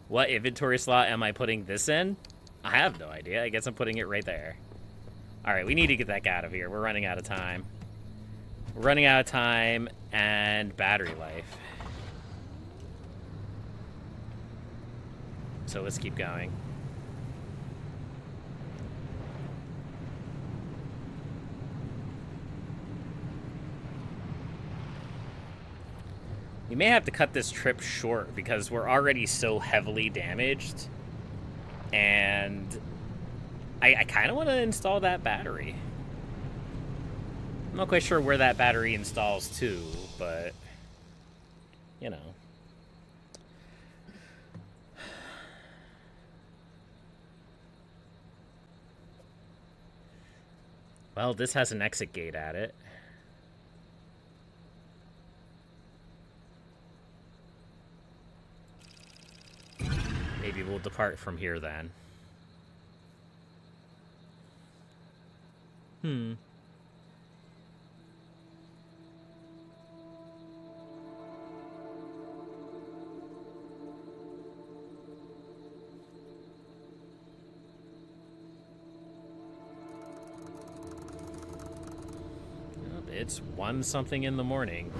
what inventory slot am I putting this in? I have no idea. I guess I'm putting it right there. Alright, we need to get that guy out of here. We're running out of time. We're running out of time and battery life. So let's keep going. We may have to cut this trip short because we're already so heavily damaged. And I kind of want to install that battery. I'm not quite sure where that battery installs to, but, you know. Well, this has an exit gate at it. Maybe we'll depart from here then. Yep, it's 1-something in the morning.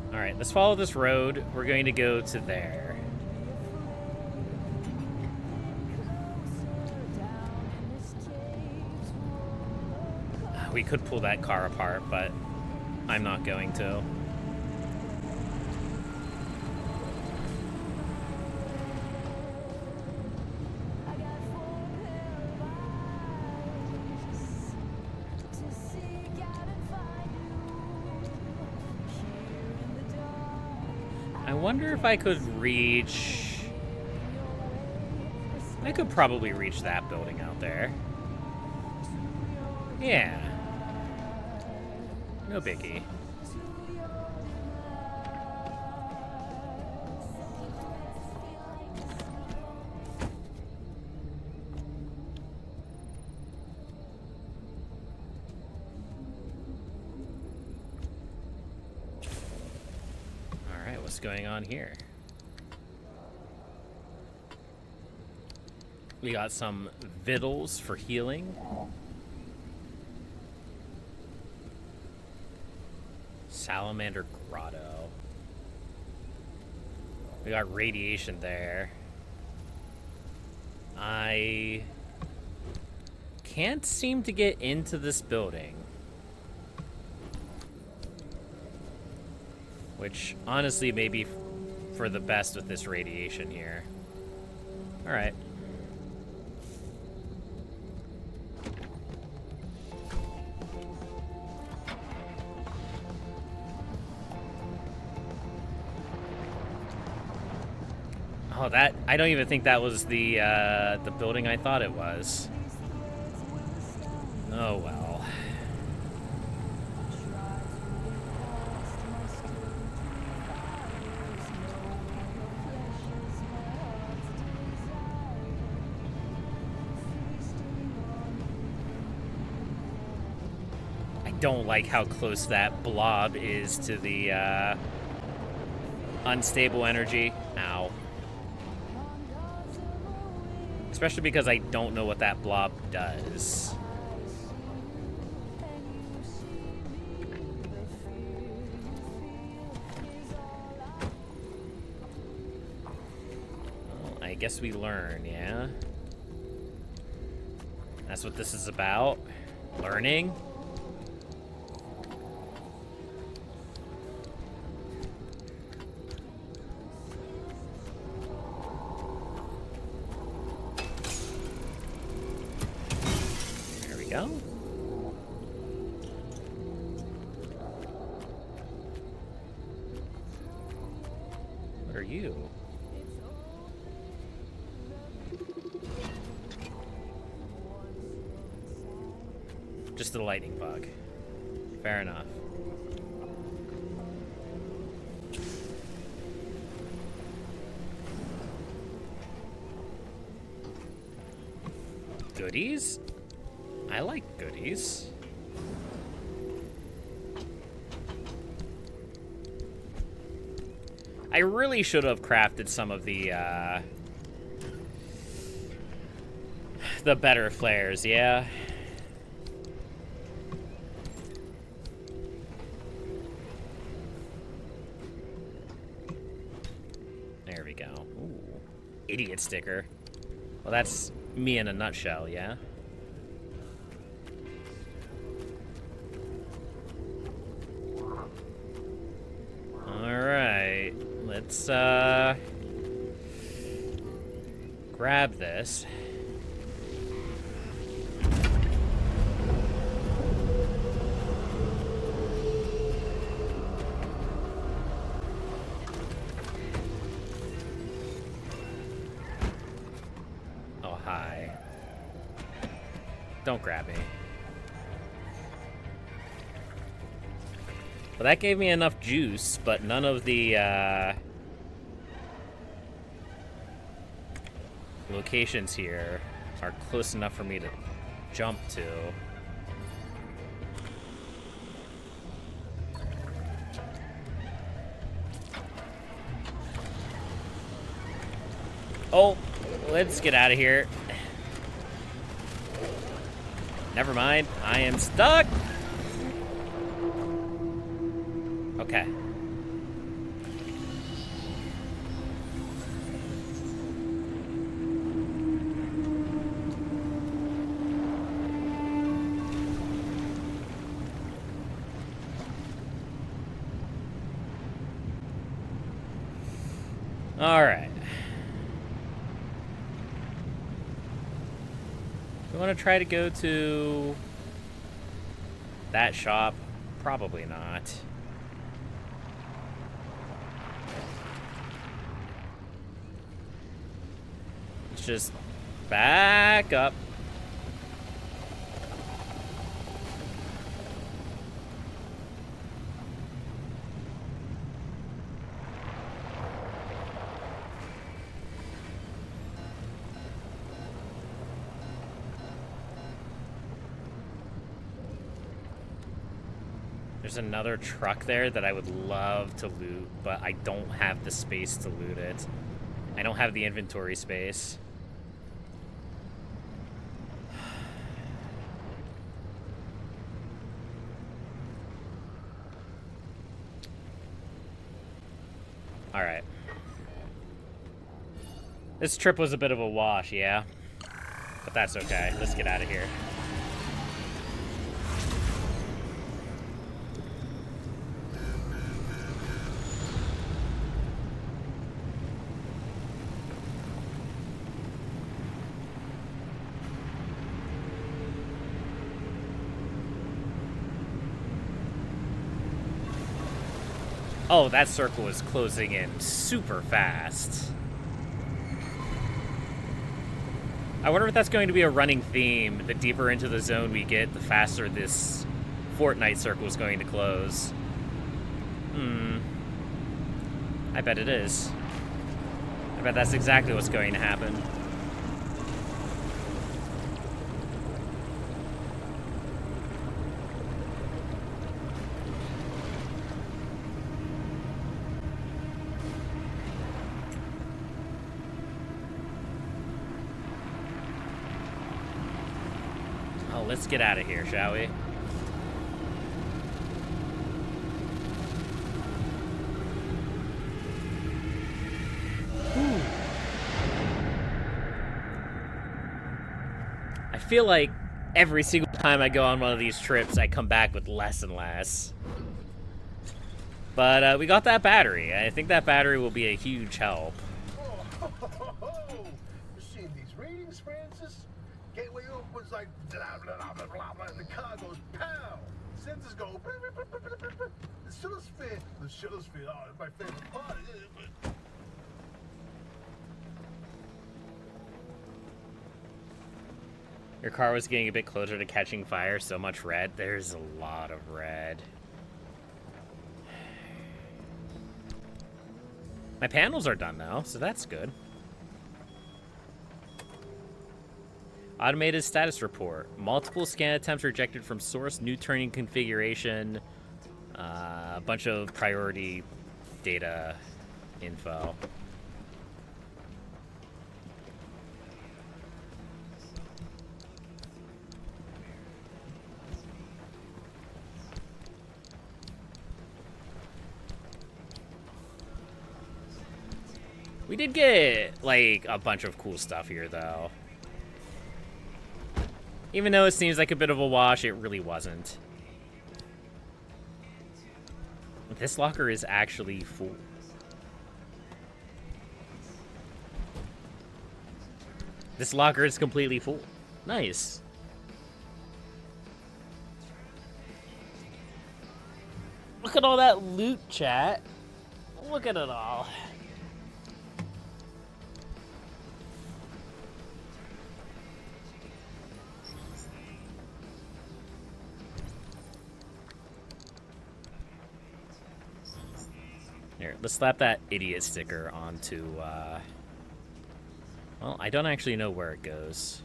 Alright, let's follow this road. We're going to go to there. We could pull that car apart, but I'm not going to. I wonder if I could reach... I could probably reach that building out there. Yeah. No biggie. Alright, what's going on here? We got some vittles for healing. Salamander Grotto. We got radiation there. I can't seem to get into this building. Which, honestly, may be for the best with this radiation here. Alright. Oh, that... I don't even think that was the building I thought it was. Oh, well. I don't like how close that blob is to the unstable energy. Ow. Especially because I don't know what that blob does. Well, I guess we learn, yeah? That's what this is about? Learning? There we go. What are you? Just a lightning bug. Fair enough. Goodies? I like goodies. I really should have crafted some of the better flares, yeah. There we go. Ooh. Idiot sticker. Well, that's me in a nutshell, yeah? Alright. Let's, grab this. Oh, hi. Don't grab me. Well, that gave me enough juice, but none of the, locations here are close enough for me to jump to. Oh, let's get out of here. Never mind, I am stuck. Okay. All right. We want to try to go to that shop? Probably not. Let's just back up. There's another truck there that I would love to loot, but I don't have the space to loot it. I don't have the inventory space. All right. This trip was a bit of a wash, yeah? But that's okay. Let's get out of here. Oh, that circle is closing in super fast. I wonder if that's going to be a running theme. The deeper into the zone we get, the faster this Fortnite circle is going to close. I bet it is. I bet that's exactly what's going to happen. let's get out of here, shall we? Whew. I feel like every single time I go on one of these trips, I come back with less and less. But we got that battery. I think that battery will be a huge help. You seen these readings, Francis? Gateway opens like blah, blah, blah, blah, blah, blah, and the car goes pow. Sensors go blah, blah, blah, blah, blah, blah. The Schillersphere, oh, it's my favorite part. Your car was getting a bit closer to catching fire, so much red. There's a lot of red. My panels are done now, so that's good. Automated status report. Multiple scan attempts rejected from source, new turning configuration, a bunch of priority data info. We did get, like, a bunch of cool stuff here, though. Even though it seems like a bit of a wash, it really wasn't. This locker is actually full. This locker is completely full. Nice. Look at all that loot, chat. Look at it all. Here, let's slap that idiot sticker onto, well, I don't actually know where it goes.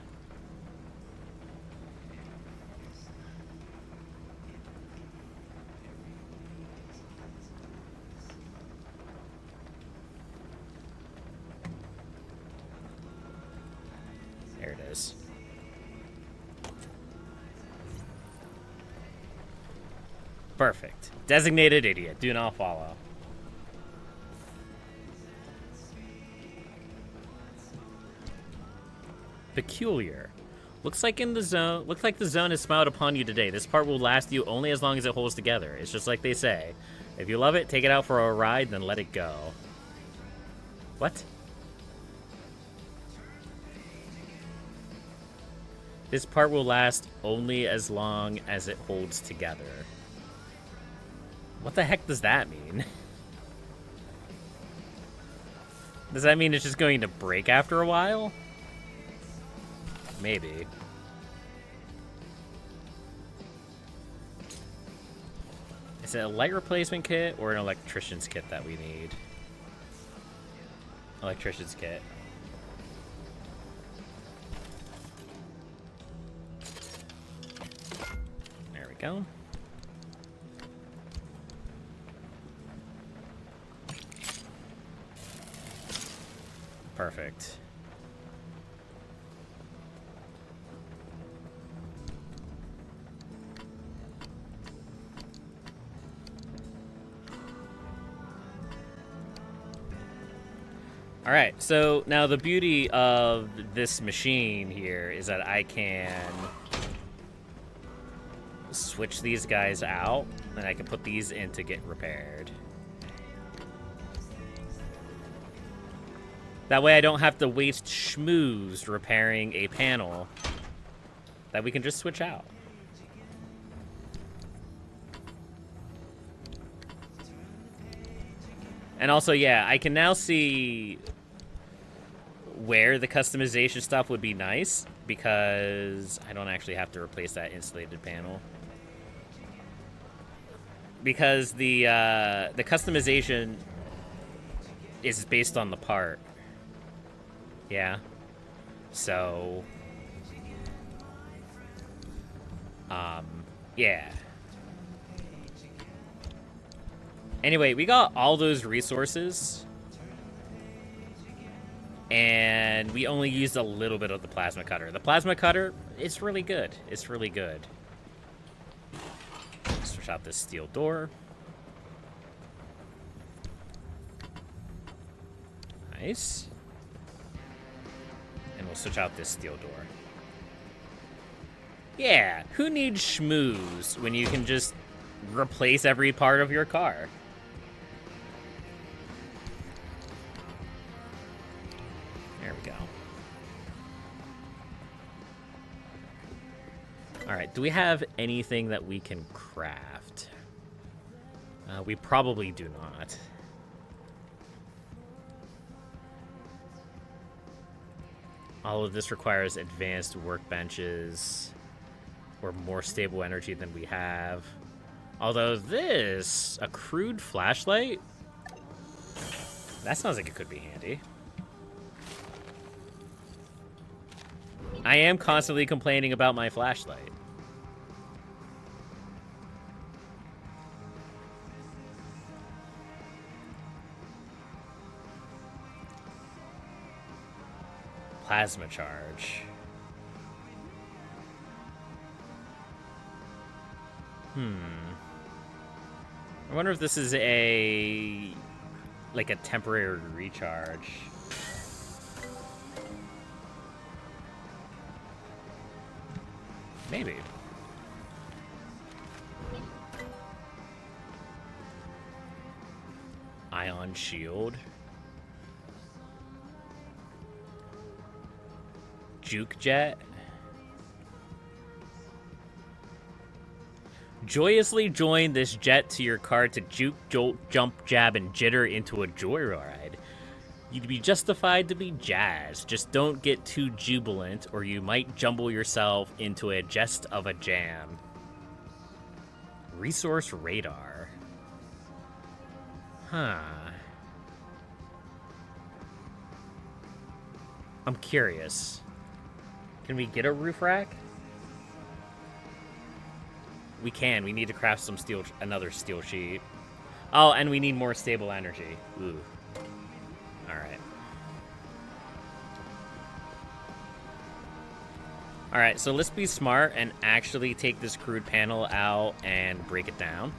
There it is. Perfect. Designated idiot. Do not follow. Peculiar. Looks like the zone has smiled upon you today. This part will last you only as long as it holds together. It's just like they say. If you love it, take it out for a ride, then let it go. What? This part will last only as long as it holds together. What the heck does that mean? Does that mean it's just going to break after a while? Maybe. Is it a light replacement kit or an electrician's kit that we need? Electrician's kit. There we go. Perfect. All right, so now the beauty of this machine here is that I can switch these guys out, and I can put these in to get repaired. That way I don't have to waste schmooze repairing a panel that we can just switch out. And also, yeah, I can now see where the customization stuff would be nice, because I don't actually have to replace that insulated panel. Because the customization is based on the part. Yeah. So, yeah. Anyway, we got all those resources. And we only used a little bit of the plasma cutter. The plasma cutter is really good. It's really good. Switch out this steel door. Nice. And we'll switch out this steel door. Yeah, who needs schmooze when you can just replace every part of your car? There we go. All right, do we have anything that we can craft? We probably do not. All of this requires advanced workbenches or more stable energy than we have. Although this, a crude flashlight, that sounds like it could be handy. I am constantly complaining about my flashlight. Plasma charge. I wonder if this is like a temporary recharge. Maybe. Ion shield. Juke jet. Joyously join this jet to your car to juke, jolt, jump, jab, and jitter into a joyride. You'd be justified to be jazzed. Just don't get too jubilant, or you might jumble yourself into a jest of a jam. Resource radar. Huh. I'm curious. Can we get a roof rack? We can. We need to craft some steel, another steel sheet. Oh, and we need more stable energy. Ooh. All right. All right, so let's be smart and actually take this crude panel out and break it down.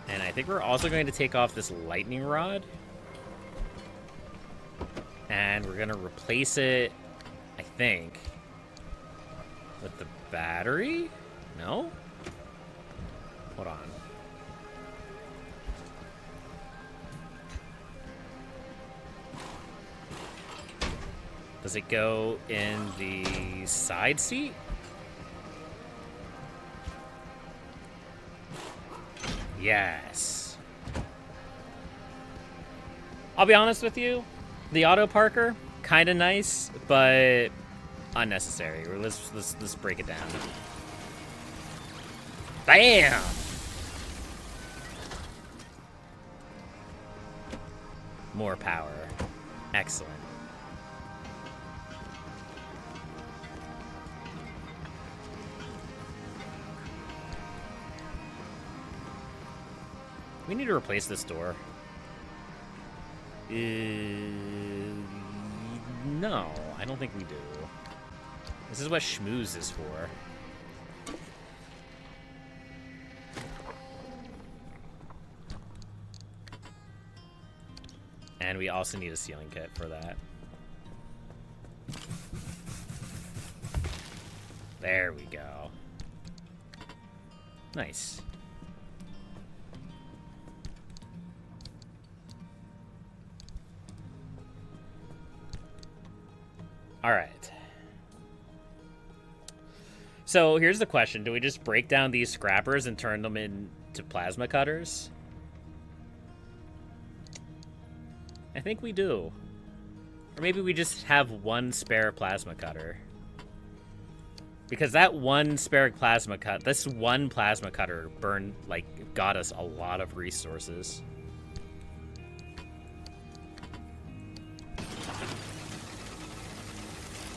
And I think we're also going to take off this lightning rod. And we're going to replace it, I think, with the battery? No? Hold on. Does it go in the side seat? Yes. I'll be honest with you. The auto parker, kind of nice, but unnecessary. Let's break it down. Bam! More power. Excellent. We need to replace this door. No, I don't think we do. This is what schmooze is for. And we also need a sealing kit for that. There we go. Nice. All right. So here's the question. Do we just break down these scrappers and turn them into plasma cutters? I think we do. Or maybe we just have one spare plasma cutter. Because that one spare plasma cut, this one plasma cutter got us a lot of resources.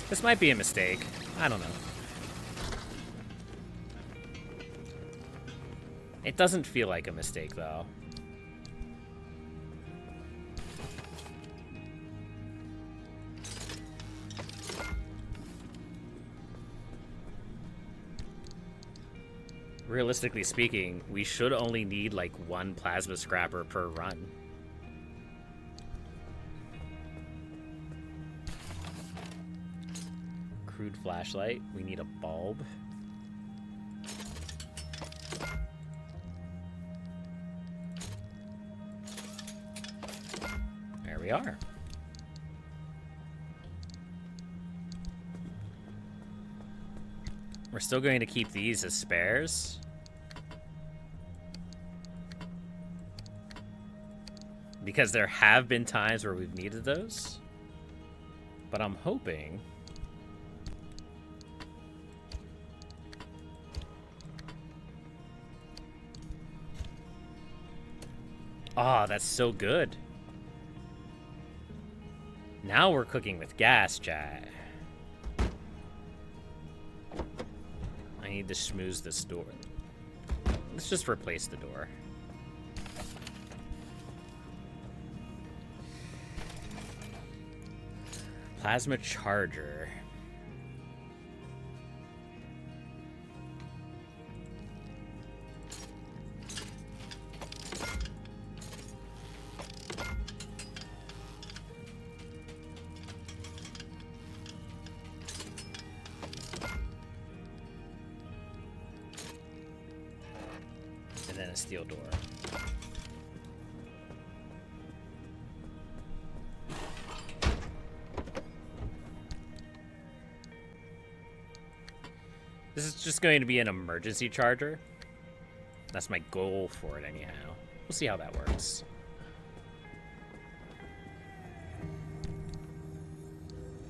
This might be a mistake. I don't know. It doesn't feel like a mistake, though. Realistically speaking, we should only need like one plasma scrapper per run. Crude flashlight. We need a bulb. There we are. We're still going to keep these as spares. Because there have been times where we've needed those. But I'm hoping... Ah, that's so good. Now we're cooking with gas, chat. I need to schmooze this door. Let's just replace the door. Plasma charger. And then a steel door. This is just going to be an emergency charger. That's my goal for it anyhow. We'll see how that works.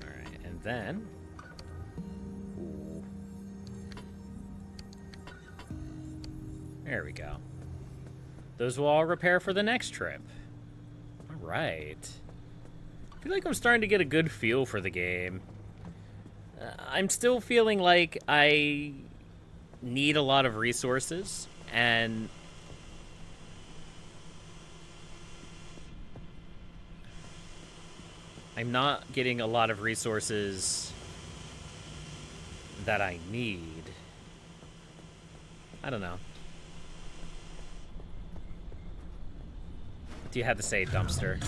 Alright, and then... Ooh. There we go. Those will all repair for the next trip. Alright. I feel like I'm starting to get a good feel for the game. I'm still feeling like I need a lot of resources, and I'm not getting a lot of resources that I need. I don't know. What do you have to say, Dumpster?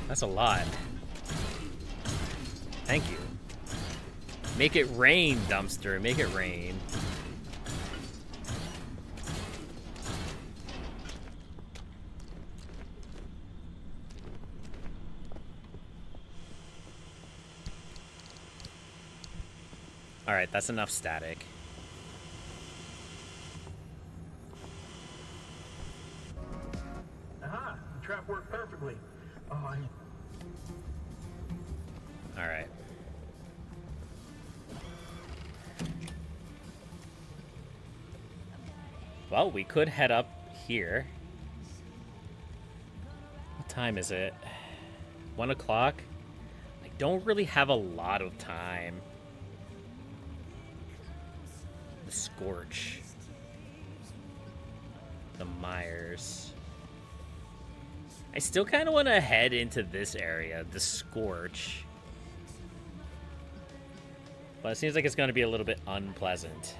That's a lot. Thank you. Make it rain, Dumpster. Make it rain. Alright, that's enough static. Aha! The trap worked perfectly. Oh, Alright. Well, we could head up here. What time is it? 1 o'clock? I don't really have a lot of time. The Scorch. The Myers. I still kind of want to head into this area, the Scorch. But it seems like it's going to be a little bit unpleasant.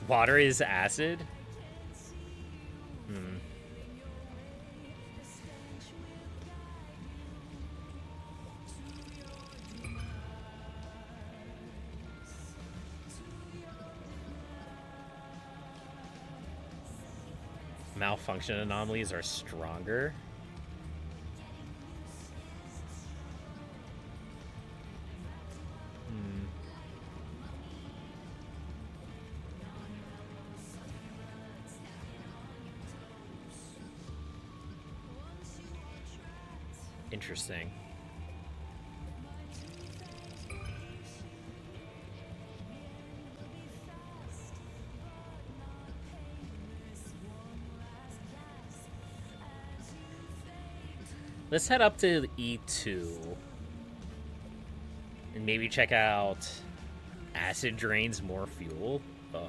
Water is acid? Hmm. Malfunction anomalies are stronger. Interesting. Let's head up to E2. And maybe check out acid drains more fuel. Oh.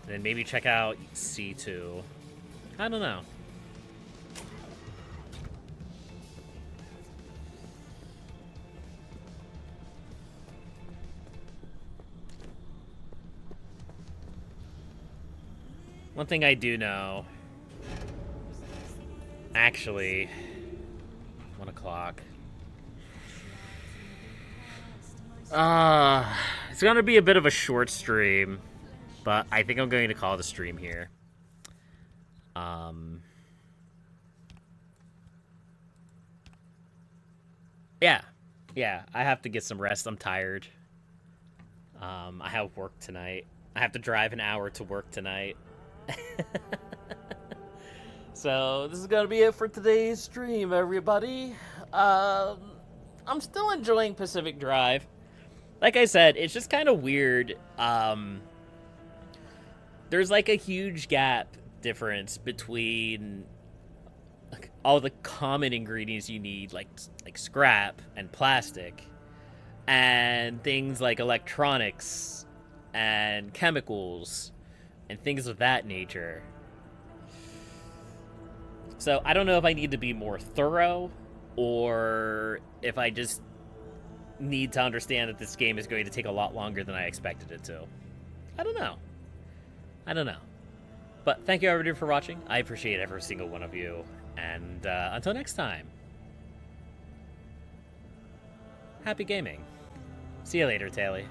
And then maybe check out C2. I don't know. One thing I do know, actually, 1 o'clock. It's gonna be a bit of a short stream, but I think I'm going to call it a stream here. Yeah, I have to get some rest. I'm tired. I have work tonight. I have to drive an hour to work tonight. So this is gonna be it for today's stream, everybody. I'm still enjoying Pacific Drive. Like I said, it's just kind of weird. There's like a huge gap difference between all the common ingredients you need, like scrap and plastic, and things like electronics and chemicals and things of that nature. So I don't know if I need to be more thorough or if I just need to understand that this game is going to take a lot longer than I expected it to. I don't know. But thank you everybody for watching. I appreciate every single one of you. And until next time, happy gaming. See you later, Taylor.